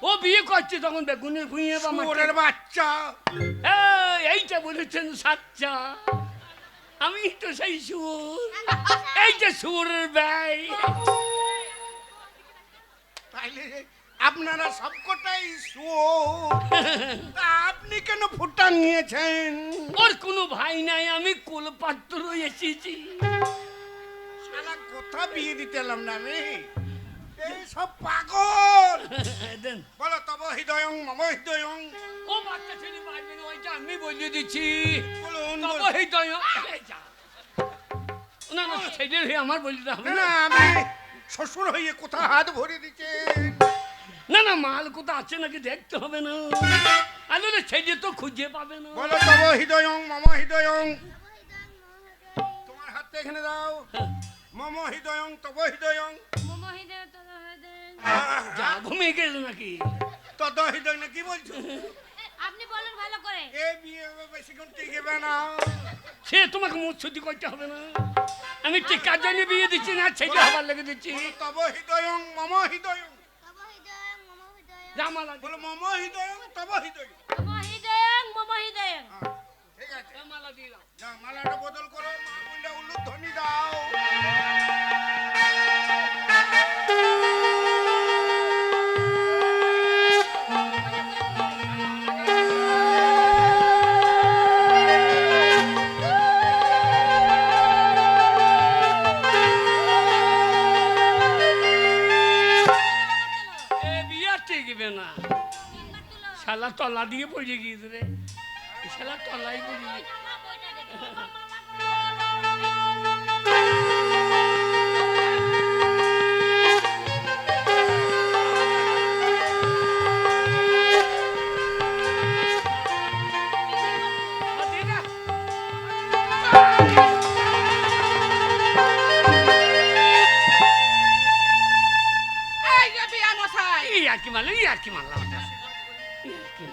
ও বিয়ে করছে তখন বেগুনের ভুঁইয়ে বা মাঠে। শুয়োরের বাচ্চা। এইটা বলেছেন সাচ্চা, আমি তো সেই সুর, এইটা সুরের ব্যয়। তাইলে আপনারা সবকটাই শুয়োর। তা আপনি কেন ফুটা নিয়েছেন? ওর কোনো ভাই নাই, আমি কোলপাত্র এসেছি। শালা কোথা বিয়ে দিতে এলাম না আমি, এই সব পাগল। দেন। বলো তব হৃদয়ং মম হৃদয়ং। ও বাচ্চা ছেলে পারবে না, ওইটা আমি বলে দিচ্ছি। বলুন তব বলুন। হৃদয়। এই যা। না না ছেলের হয়ে আমার বলতে হবে না না। না, আমি শ্বশুর হয়ে কোথা হাত ভরে দিচ্ছেন। না না মাল কোথা আছে নাকি দেখতে হবে না, আরে ছেলে তো খুঁজে পাবে না। বলো তব হৃদয়ং মম হৃদয়ং। তোমার হাতটা এখানে দাও। মম হৃদয়ং তব হৃদয়ং। যা ঘুমিয়ে গেল নাকি? তদ হৃদয় না, কি বলছো? আপনি বলেন ভালো করে। এ বিয়ে বেশিক্ষণ টিকবে না। সে তোমাকে মুচ্ছুতি করতে হবে না, আমি টিকা জানিয়ে বিয়ে দিচ্ছি না, ছেলে হবার লেগে দিচ্ছি। বলো তব হৃদয়ং মম হৃদয়ং। তব হৃদয়ং মম হৃদয়ং। জামালা বলো মম হৃদয়ং তব হৃদয়ং। মহিদয়ং মহিদয়ং। ঠিক আছে, জামালা দিলাম। যাও মালাটা বদল করো, মা বললে উলুধ্বনি দাও। এ বিয়ে টিকবে না, শালা তলা দিয়ে পড়ে গিয়েছে রে, শালা তলাই পড়ে গিয়ে। এই যে বিয়া মশাই, ইয়ার্কি মারলাম, ইয়ার্কি মারলাম। ইয়ার্কি।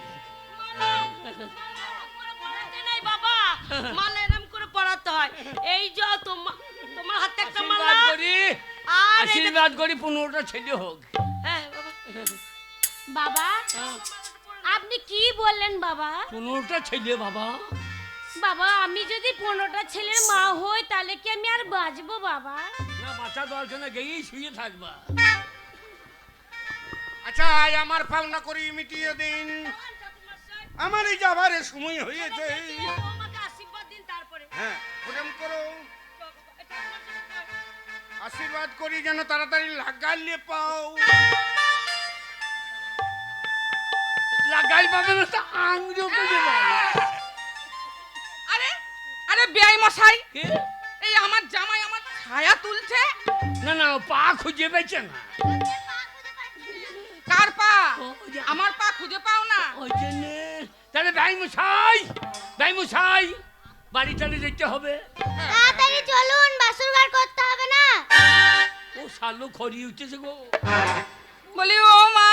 মালা এরম করে পড়াতে হয়। এই যে তোমার হাতে একটা মালা, আশীর্বাদ করি, আর এই যে- আশীর্বাদ করি 15টা ছেলে হোক। হ্যাঁ বাবা, আপনি কি বললেন বাবা? 15টা ছেলে বাবা। বাবা আমি যদি 15টা ছেলের মা হই তাহলে কি আমি আর বাঁচবো বাবা? না বাচ্চা দরকার না, গেয়েই শুয়ে থাকবা। আচ্ছা আমার পাওনা করি মিটিয়ে দিন, আমার এই যাবার সময় হয়েছে। আমাকে আশীর্বাদ দিন তারপরে। হ্যাঁ প্রেম করো, আশীর্বাদ করি যেন তাড়াতাড়ি লাগালে পাও। লাগাই পাবে না তো আঙুল করে বাবা। আরে আরে বেয়াই মশাই, কে? এই আমার জামাই আমার ছায়া তুলছে। না না পা খুঁজে পেয়েছে না, কার পা? ও, যা- আমার পা খুঁজে পাও না? ওই জন্যে। তাহলে ভাই মশাই বাড়ি টাড়ি যেতে হবে। তাড়াতাড়ি চলুন, বাসর ঘর করতে হবে না? ও শালো খড়ি উঠেছে গো। বলি ও মা,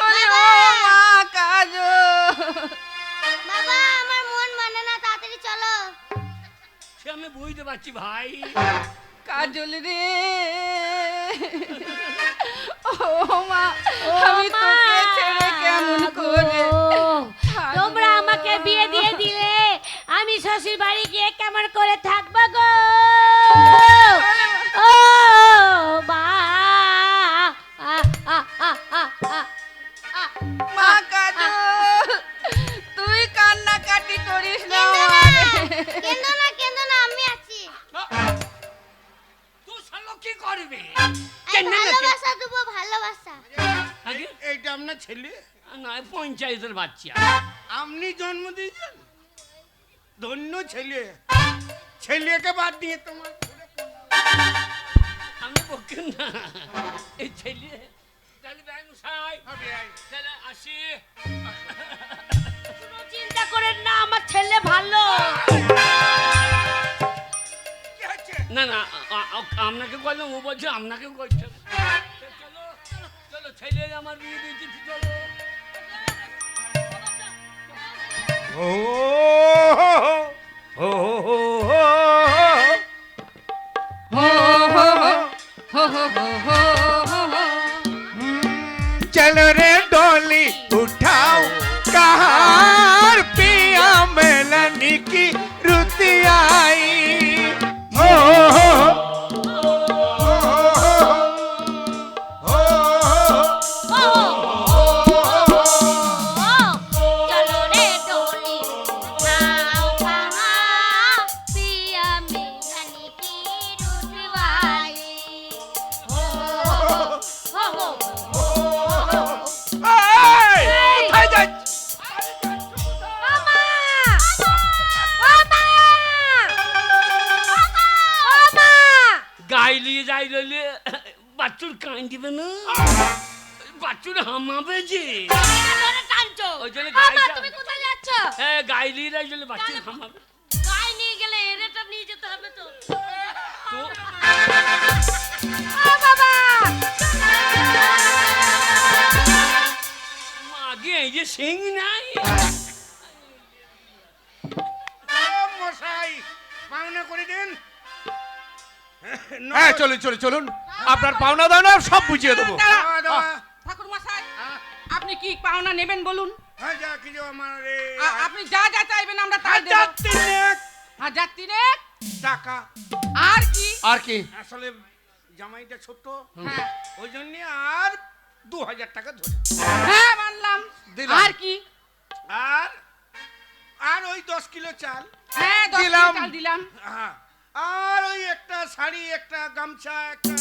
বলি ও মা কাজো। বাবা আমার মন মানে না, তাড়াতাড়ি চলো। সে আমি বুঝতে পারছি ভাই। কাজল রে, ও মা, আমি তোকে ছেড়ে কেমন করে থাকবো? তোমরা আমাকে বিয়ে দিয়ে দিলে আমি শ্বশুর বাড়ি গিয়ে কেমন করে থাকবো গো? ও মা, মা কাজল, তুই কান্নাকাটি করিস না কেঁদো না, কেঁদো না, আমি আছি। তুই শালো কি করবে? আমি কেন না কে? ভালোবাসা দেবো, ভালোবাসা। আগে এইটা আপনার ছেলে, না পঞ্চায়েতের বাচ্চা। আপনি জন্ম দিয়েছেন, ধন্য ছেলে। ছেলেকে বাদ দিয়ে তোমার আমি বকি না, এই ছেলে। তাহলে ভাই মশাই তাহলে আসি। কোনো চিন্তা করেন না, আমার ছেলে ভালো। কি হচ্ছে? না না আপনাকে বললাম, ও বলছে আপনাকে করছে। চলো চলো ছেলে আমার বিয়ে দিয়েছি, চলো। ও ও ও चलो रे डोली उठाओ, कहार पिया मेलनी की रुति आई। हो চলো রে ডোলি নাও কहाँ पिया मेघनी की रुतवाई। हो हो हो কোথায় যাচ্ছ? মামা মামা মামা গাইলিয়ে যাই রইলে বাচ্চুর কান দিবে না, বাচ্চুর হামাবে যে। ধরে টানছো। ওই জন্য মামা গাইটা- তুমি কোথায় যাচ্ছ? হ্যাঁ গাইলিয়ে যাই রইলে বাচ্চুর হামাবে। গায়ে নিয়ে গেলে এরেটা নিয়ে যেতে হবে তো। তো ও বাবা আগে এই যে সিং নাই। ও মশাই, পাওনা করে দিন। হ্যাঁ চলুন চলুন চলুন, আপনার পাওনা দাওনা সব বুঝিয়ে দেবো। ঠাকুর মশাই, আপনি কি পাওনা নেবেন বলুন? হ্যাঁ যা কিছু আমার আপনি যা যা চাইবেন আমরা তাই দেব। 1003 টাকা। আর কি? আর কি? আসলে জামাইটা ছোট, হ্যাঁ ওই জন্য আর 2000 টাকা ধরে। হ্যাঁ মানলাম। দিলাম। আর কি? আর আর ওই 10 কিলো চাল। হ্যাঁ 10 দিলাম। চাল দিলাম। হ্যাঁ, আর ওই একটা শাড়ি, একটা গামছা, একটা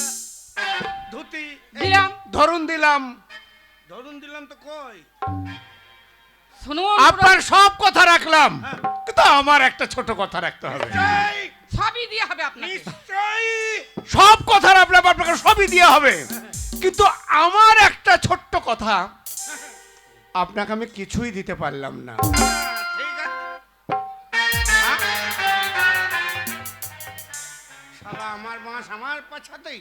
ধুতি দিলাম। ধরুন দিলাম। ধরুন দিলাম তো কই? শুনুন, আপনার সব কথা রাখলাম, কিন্তু আমার একটা ছোট কথা রাখতে হবে। সবই দিয়ে হবে আপনাকে। নিশ্চয়ই সব কথা আপনাকে সবই দেওয়া হবে, কিন্তু আমার একটা ছোট্ট কথা আপনাকে আমি কিছুই দিতে পারলাম না। ঠিক আছে, শালা আমার মাস আমার পাছাতেই,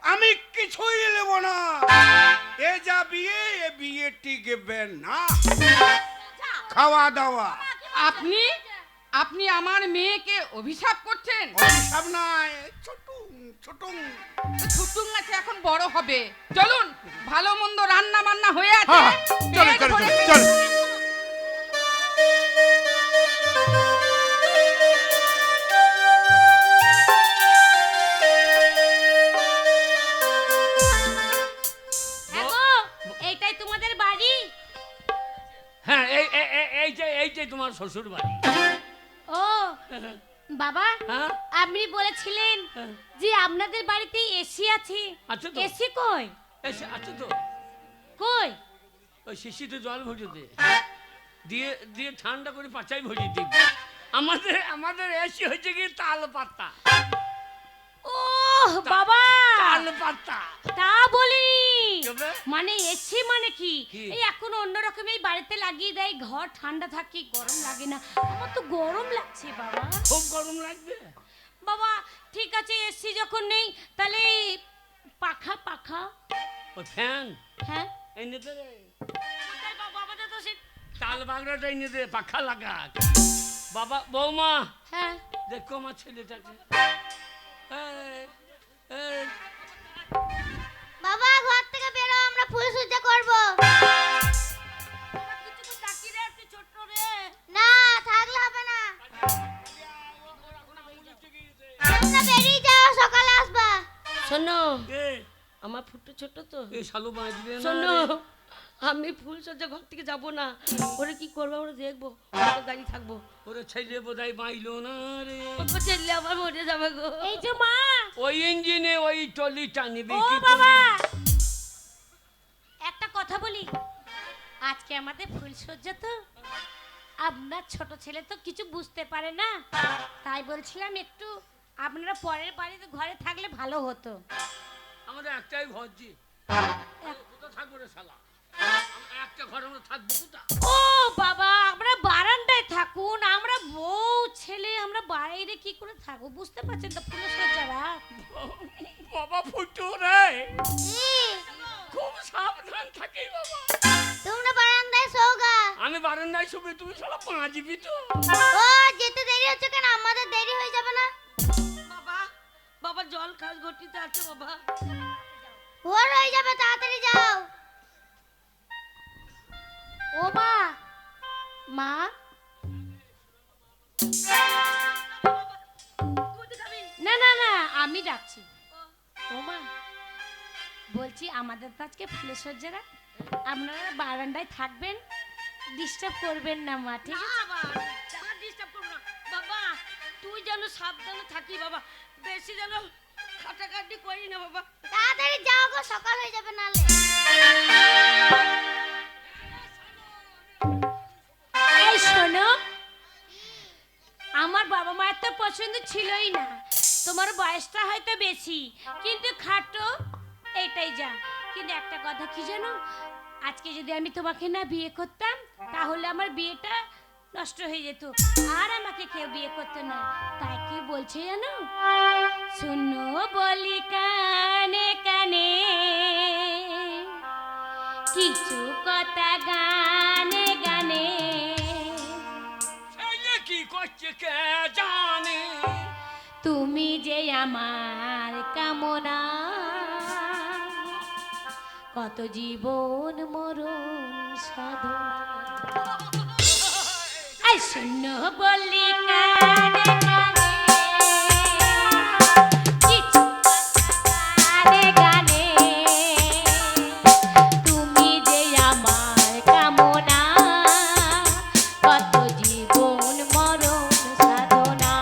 আমি কিছুই নেব না। এ যা বিয়ে, এ বিয়ে টিকবে না। খাওয়া দাওয়া। আপনি আপনি আমার মেয়েকে অভিশাপ করছেন? অভিশাপ নয়, ছোটুং ছোটুং। ছুটুং আছে, এখন বড় হবে। চলুন, ভালো মন্দ রান্না বান্না হয়ে আছে। হ্যাঁ, চলো পেট চলো ভরে- চলো। এগো, এইটাই তোমাদের বাড়ি? হ্যাঁ, এই যে তোমার শ্বশুর বাড়ি। ও বাবা, হ্যাঁ আপনি বলেছিলেন হ্যাঁ। যে আপনাদের বাড়িতে এসি আছে। আছে তো। এসি কই? এসে আছে তো, কই? ওই শিশিতে জল ভরে দে, দিয়ে দিয়ে ঠান্ডা করে পাচাই ভরে দিবি। আমাদের এসি হয়েছে কি তাল পাতা। ও বাবা, তাল পাতা। তা বলিনি। তবে? মানে এসি মানে কি? কি? এই এখন অন্যরকম এই বাড়িতে লাগিয়ে দেয়, ঘর ঠান্ডা থাকে, গরম লাগে না। আমার তো গরম লাগছে বাবা। খুব গরম লাগবে। বাবা ঠিক আছে, এসি যখন নেই তাহলে এই পাখা পাখা। ওই ফ্যান হ্যাঁ এনে দে রে। কোথায় বাবা? আমাদের তো সে তাল বাগড়াটা এনে দে, পাখা লাগা। বাবা বৌমা, হ্যাঁ দেখো আমার ছেলেটাকে। এই, এই, বাবা ঘর থেকে বেরো, আমরা ফুল সজ্জা করবো। কিছু ডাকি রে, তুই ছোট রে। না থাকলে হবে না, তোমরা বেরিয়ে যাও, সকালে আসবা। শোনো, কে? আমার ফুটো ছোট তো। এই শালু বাঁচবে না শোনো, রে। আমি ফুল সজ্জা ঘর থেকে যাবো না। ওরে কি করবো আমরা দেখবো, আমরা দাঁড়িয়ে থাকবো। ওরে ছেলে বোধহয় বাঁচলো না রে। ওকে ছেলে আবার মরে যাবে গো। এই যে মা। ওই ইঞ্জিনে ওই টলি টানবি ও কি বাবা, করবি? একটা কথা বলি, আজকে আমাদের ফুল সজ্জা তো, আপনার ছোট ছেলে তো কিছু বুঝতে পারে না, তাই বলছিলাম একটু আপনারা পরের বাড়িতে ঘরে থাকলে ভালো হতো। আমাদের একটাই ঘর জি, কোথায় থাকবো রে শালা? একটা ঘর আমরা থাকবো কোথা? ও বাবা, আমরা বারান্দায় থাকুন, আমরা বউ ছেলে আমরা বাইরে কি করে থাকবো? বুঝতে পারছেন তো ফুল সজ্জারা। বাবা ফুটো রে, ই, খুব সাবধান থাকি বাবা। তোমরা বারান্দায় শোগা। আমি বারান্দায় শুবে, তুমি শালা বাঁচবি তো। ও যেতে দেরি হচ্ছে কেন? আমাদের দেরি হয়ে যাবে না? বাবা, বাবা জল খাস, ঘটিতে আছে বাবা। ভোর হয়ে যাবে, তাড়াতাড়ি যাও। ও মা, মা না না না, আমি ডাকছি। ও মা, বলছি আমাদের তো আজকে ফুলের সজ্জারা, আপনারা বারান্দায় থাকবেন, ডিস্টার্ব করবেন না মা, ঠিক আছে? বাবা তুই যেন সাবধানে থাকি বাবা, বেশি যেন খাটাখাটি করি না বাবা। তাড়াতাড়ি যাও গো, সকাল হয়ে যাবে নালে। এই শোনো, আমার বাবা মায়ের তো পছন্দ ছিলই না, তোমার বয়সটা হয়তো বেশি কিন্তু খাটো, এইটাই যা। কিন্তু একটা কথা কি জানো, আজকে যদি আমি তোমাকে না বিয়ে করতাম তাহলে আমার বিয়েটা নষ্ট হয়ে যেত, আর আমাকে কেউ বিয়ে করতো না। তাই কি বলছে জানো, শুনো বলি কানে কানে, কিছু কথা গানে গানে, ছেলে কি করছে কে জানে। তুমি যে আমার কামনা, কত জীবন মরণ সাধনা। এই শূন্য বলি কানে কানে, কিছু গানে গানে, তুমি যে আমার কামনা, কত জীবন মরণ সাধনা।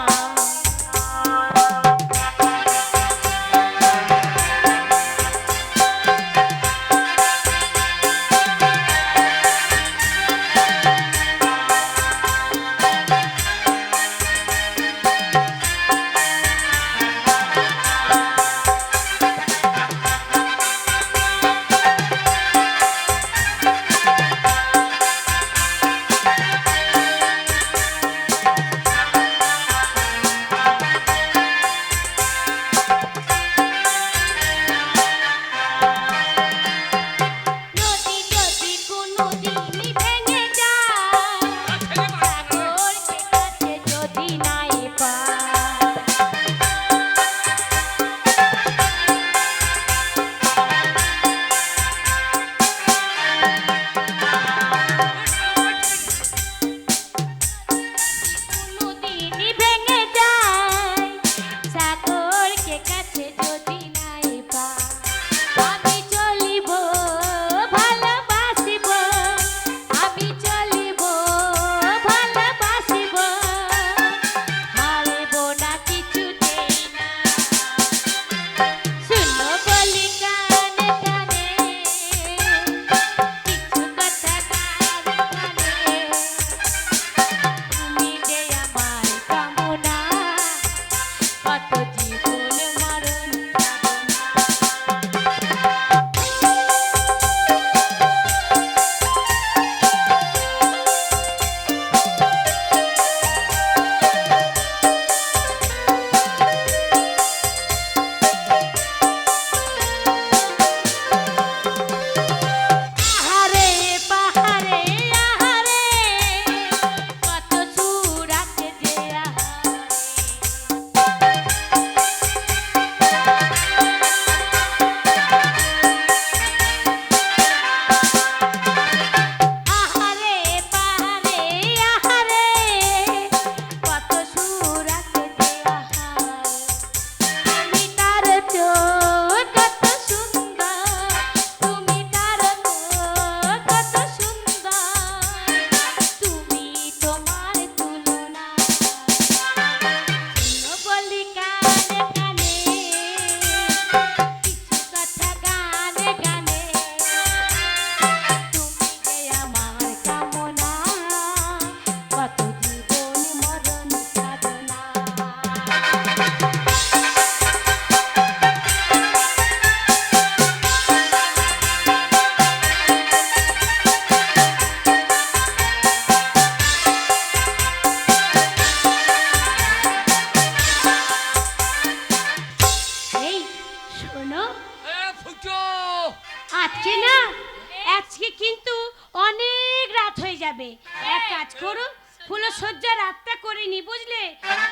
সজ্জা রাতটা করিনি বুঝলে,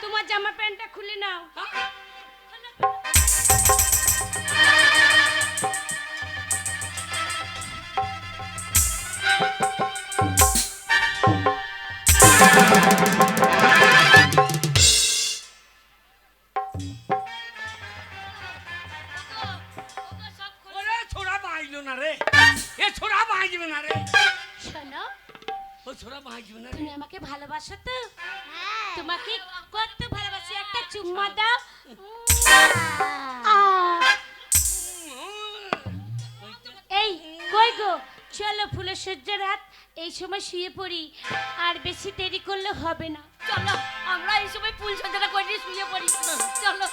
তোমার জামা প্যান্টটা খুলে নাও। ওরে ছোড়া বাঁচলো না রে, এ ছোড়া বাঁচবে না রে, শোনো, ও ছোড়া বাঁচবে না রে। তুমি আমাকে ভালোবাসো তো? হ্যাঁ। তোমাকে কত ভালোবাসি, একটা চুম্মা দাও। এই কই গো, চলো ফুলের সজ্জা রাত, এই সময় শুয়ে পড়ি, আর বেশি দেরি করলে হবে না। চলো আমরা এই সময় ফুল সজ্জাটা করে নিয়ে শুয়ে পড়ি, চলো।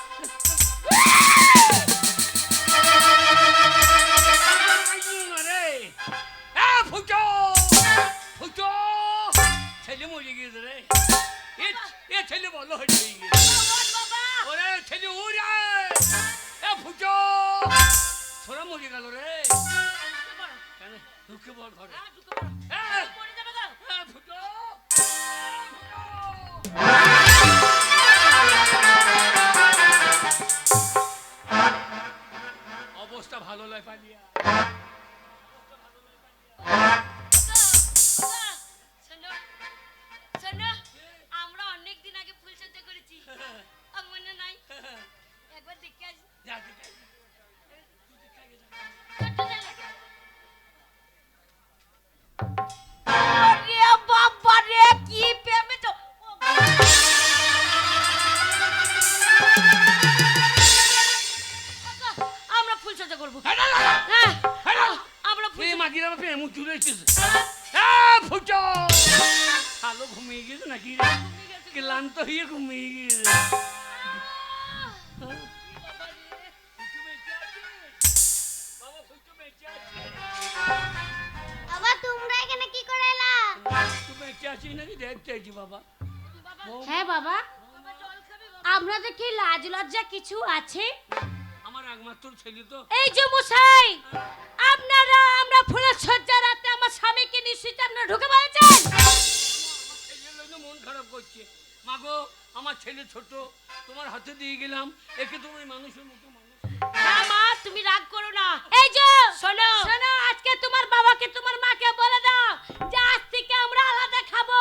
বাঁচলো না রে, এ ফুটো ফুটো, ছেলে মরে গিয়েছে রে, এ ছেলে বলো হয়ে গিয়েছে। ওরে ছেলে উড়ে, এ ফুটো, ছোড়া মরে গেল রে, কেন ঢুকে পড় ঘরে, ফুটো। অবস্থা ভালো নয় পালিয়া, শোনো শোনো, আমরা অনেক দিন আগে ফুল সজ্জা করেছি, আমার মনে নাই, একবার দেখে আসি। যা দেখে আয়। ছোট্ট জায়গা। ওরে বাবা রে, কি প্রেমে তো আমরা ফুল সজ্জা করবো। এই না, না, না, হ্যাঁ, এই না। আমরা ফুল এ মাগিরা বাপে এমন চুলে এসেছে, এ ফুটো, ভালো ঘুমিয়ে গিয়েছে নাকি রে, ক্লান্ত হয়ে ঘুমিয়ে গিয়েছে। বাবা ফুটো বেঁচে আছে, বাবা তোমরা এখানে কি করে এলা? তুই বেঁচে আছিস নাকি দেখতে চাইছি বাবা। হ্যাঁ বাবা, আপনাদের কি লাজ লজ্জা কিছু আছে? আমার একমাত্র ছেলে তো, এই যে মশাই, আপনারা আমরা ফুলের সজ্জা রাতে আমার স্বামীকে নিশ্চিত আপনারা ঢুকে পড়েছেন। এই জন্য তো মন খারাপ করছে। মাগো আমার ছেলে ছোট, তোমার হাতে দিয়ে গেলাম, একে তুমি মানুষের মতো মানুষ। হ্যাঁ মা, তুমি রাগ করো না। এই যে শোনো শোনো, আজকে তোমার বাবাকে তোমার মাকে বলে দাও যে আজ থেকে আমরা আলাদা খাবো,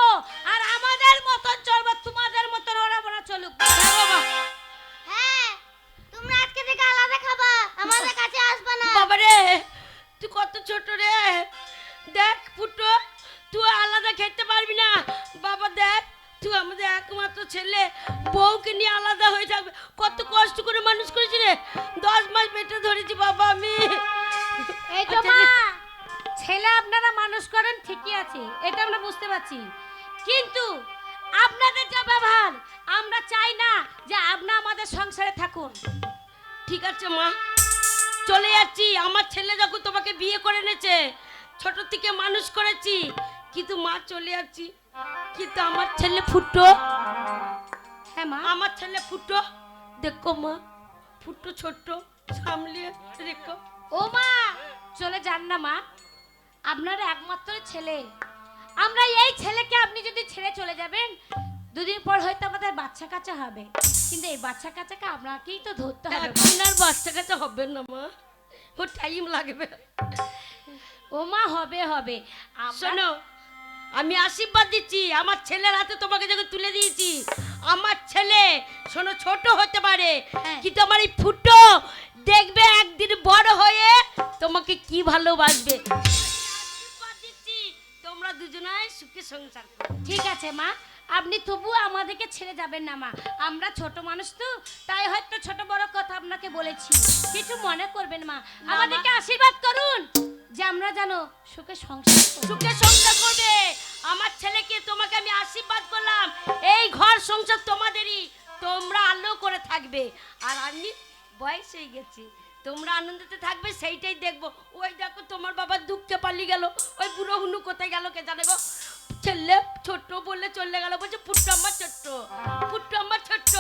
আর আমাদের মতন চলবো, তোমাদের মতন ওরা বড় চলুক। হ্যাঁ বাবা। হ্যাঁ, তোমরা আজকে থেকে আলাদা খাবা, আমাদের কাছে আসবে না। বাবা রে, তুই কত ছোট রে, দেখ ফুটো, তুই আলাদা খেতে পারবি না। বাবা দেখ, তুই আমাদের একমাত্র ছেলে, বউকে নিয়ে আলাদা হয়ে থাকবে, কত কষ্ট করে মানুষ করেছি রে, 10 মাস পেটে ধরেছি বাবা আমি। এই তো মা, ছেলে আপনারা মানুষ করেন ঠিকই আছে, এটা আমরা বুঝতে পারছি, কিন্তু আপনাদের যা ব্যবহার, আমরা চাই না যে আপনারা আমাদের সংসারে থাকুন। ঠিক আছে মা, চলে যাচ্ছি। আমার ছেলে যখন তোমাকে বিয়ে করে এনেছে, ছোট থেকে মানুষ করেছি, কিন্তু মা চলে যাচ্ছি। কিন্তু আমার ছেলে ফুটো, হ্যাঁ মা, আমার ছেলে ফুটো, দেখো মা, ফুটো ছোট, সামলিয়ে রেখো। ও মা, চলে যান না মা, আপনারা একমাত্র ছেলে, আমরা এই ছেলেকে আপনি যদি ছেড়ে চলে যাবেন, দুদিন পর হয়তো আমাদের বাচ্চা কাচ্চা হবে, কিন্তু এই বাচ্চা কাচ্চাকে আপনাকেই তো ধরতে হবে। এখন আর বাচ্চা কাচ্চা হবে না মা, ও টাইম লাগবে। ও মা, হবে হবে। শোনো, আমি আশীর্বাদ দিচ্ছি, আমার ছেলের হাতে তোমাকে যখন তুলে দিয়েছি, আমার ছেলে শোনো ছোট হতে পারে, হ্যাঁ। কিন্তু আমার এই ফুটো দেখবে একদিন বড় হয়ে তোমাকে কি ভালোবাসবে। আশীর্বাদ দিচ্ছি, তোমরা দুজনাই সুখে সংসার করো। ঠিক আছে মা, আপনি তবু আমাদেরকে ছেড়ে যাবেন না মা, আমরা ছোট মানুষ তো, তাই হয়তো ছোট বড় কথা আপনাকে বলেছি, কিছু মনে করবেন মা, আমাদেরকে আশীর্বাদ করুন যে আমরা জানো সুখে সংসার করি। সুখে সংসার করবে। আমার ছেলেকে তোমাকে আমি আশীর্বাদ করলাম, এই ঘর সংসার তোমাদেরই, তোমরা আলো করে থাকবে। আর আমি বয়স হয়ে গেছি, তোমরা আনন্দতে থাকবে, সেইটাই দেখবো। ওই দেখো তোমার বাবা দুঃখে পালিয়ে গেল, ওই বুড়ো হুনু কোথায় গেল কে জানে গো। ছেলে ছোট্ট বললে চলে গেল, বলছে ফুট্টু আমার ছোট্ট, ফুট্টু আমার ছোট্ট,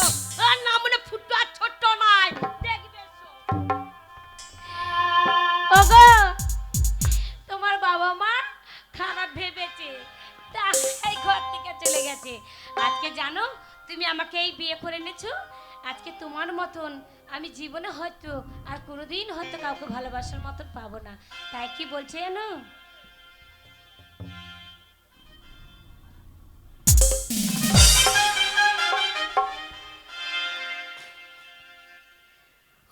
আর না মনে ফুট্টু আর ছোট্ট নয়, দেখবে এসো। ওগো, তোমার বাবা মা খারাপ ভেবেছে, তাই ঘর থেকে চলে গেছে, আজকে জানো তুমি আমাকে এই বিয়ে করে এনেছো, আজকে তোমার মতন আমি জীবনে হয়তো আর কোনোদিন হয়তো কাউকে ভালোবাসার মতন পাবো না। তাই কি বলছে জানো,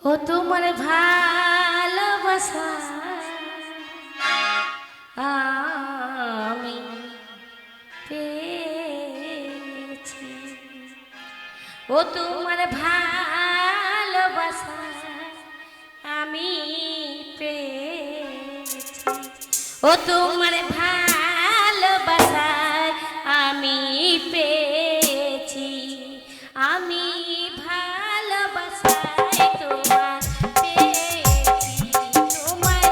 ও তোমার ভালোবাসা আমি পেয়েছি, ও তোমার ভালোবাসা আমি পেয়েছি, ও তোমার ভালোবাসা আমি পেয়েছি, আমি ভালোবাসায় তোমার পেয়েছি, তোমার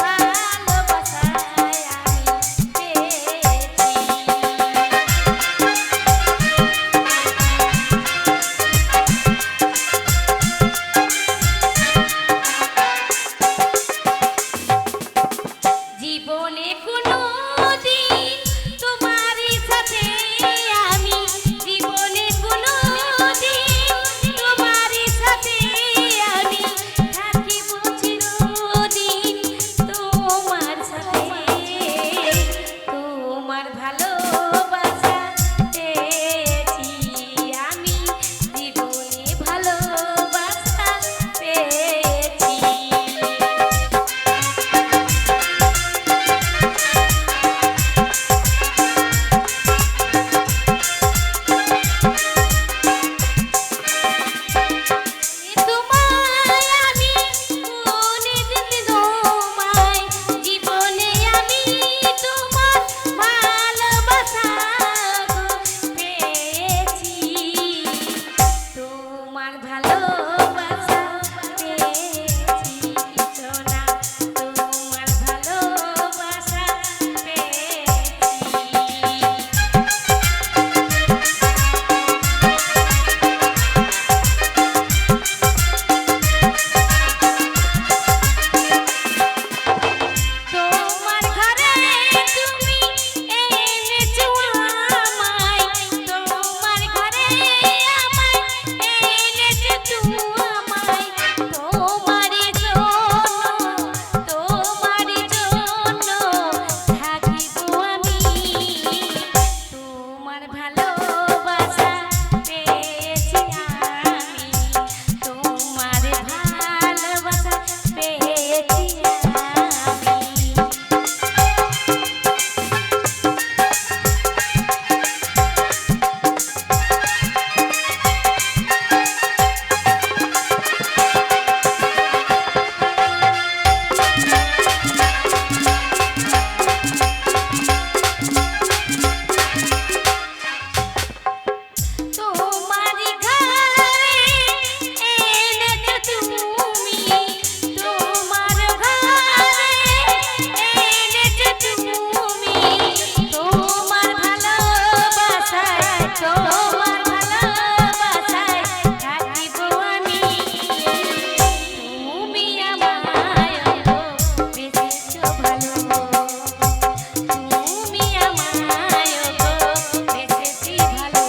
ভালোবাসায় আমি পেয়েছি। জীবনে কোনো দিন তোমারই সাথে আমি, জীবনে কোনো দিন তোমারই সাথে আমি থাকিব চিরদিন তোমার সাথে, তোমার ভালোবাসা পেয়েছি আমি, জীবনে ভালোবাসা পেয়েছি। তোমায় আমি মনে দিতে তোমায়, জীবনে আমি তোমার ভালোবাসা পেয়েছি, তোমার ভালোবাসা পেয়েছি সোনা, তোমার ভালোবাসা পেয়েছি। তোমার ঘরে তুমি এনেছো আমায়, তোমার ঘরে আমায় এনেছো তুমি আমায়, তোমারই জন্য থাকিব আমি, তোমার ভালোবাসা পেয়েছি আমি, তোমার ভালোবাসা পেয়েছি আমি। তোমারি ঘরে এনেছো তুমি, তোমার ঘরে এনেছো তুমি, তোমার ভালোবাসায় থাকিব আমি, তুমি আমায় বেঁচেছো ভালো, তুমি আমায় বেঁচেছি ভালো।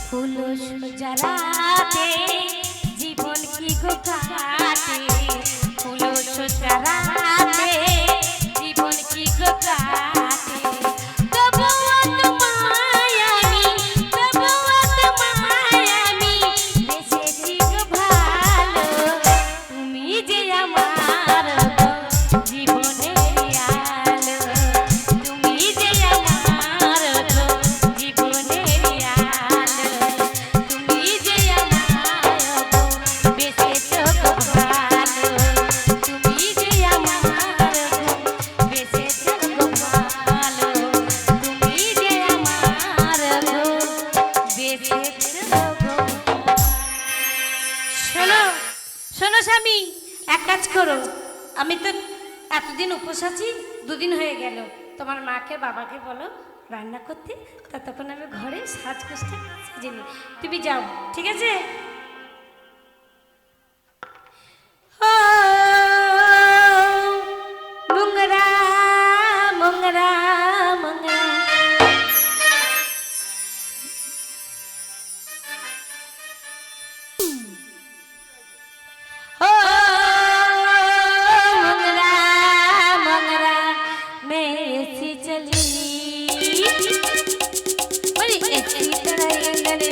ফুল সজারাতে জীবন কি গো কাটে, ফুল সজারাতে জীবন কি গো কাটে, তবুও তোমায় আমি, তবুও তোমায় আমি বেঁচেছি গো ভালো, তুমি যে আমার গো জীবনের আলো, তুমি যে আমার গো জীবনের আলো, তুমি যে আমার গো বেঁচেছো গো ভালো, তুমি যে আমার গো বেঁচেছো গো ভালো, তুমি যে আমার গো বেঁচেছো গো। শোনো শোনো স্বামী, এক কাজ করো, আমি তো এতদিন উপোস আছি, দুদিন হয়ে গেল, তোমার মাকে বাবাকে বলো রান্না করতে, ততক্ষণ আমি ঘরে সাজগোজটা সেজে নিই। তুমি যাও, ঠিক আছে? ও মোংরা মোংরা মোংরা, ও मोंगरा मोंगरा मैं ऐसी चली, बोली ऐसी तरह अंगने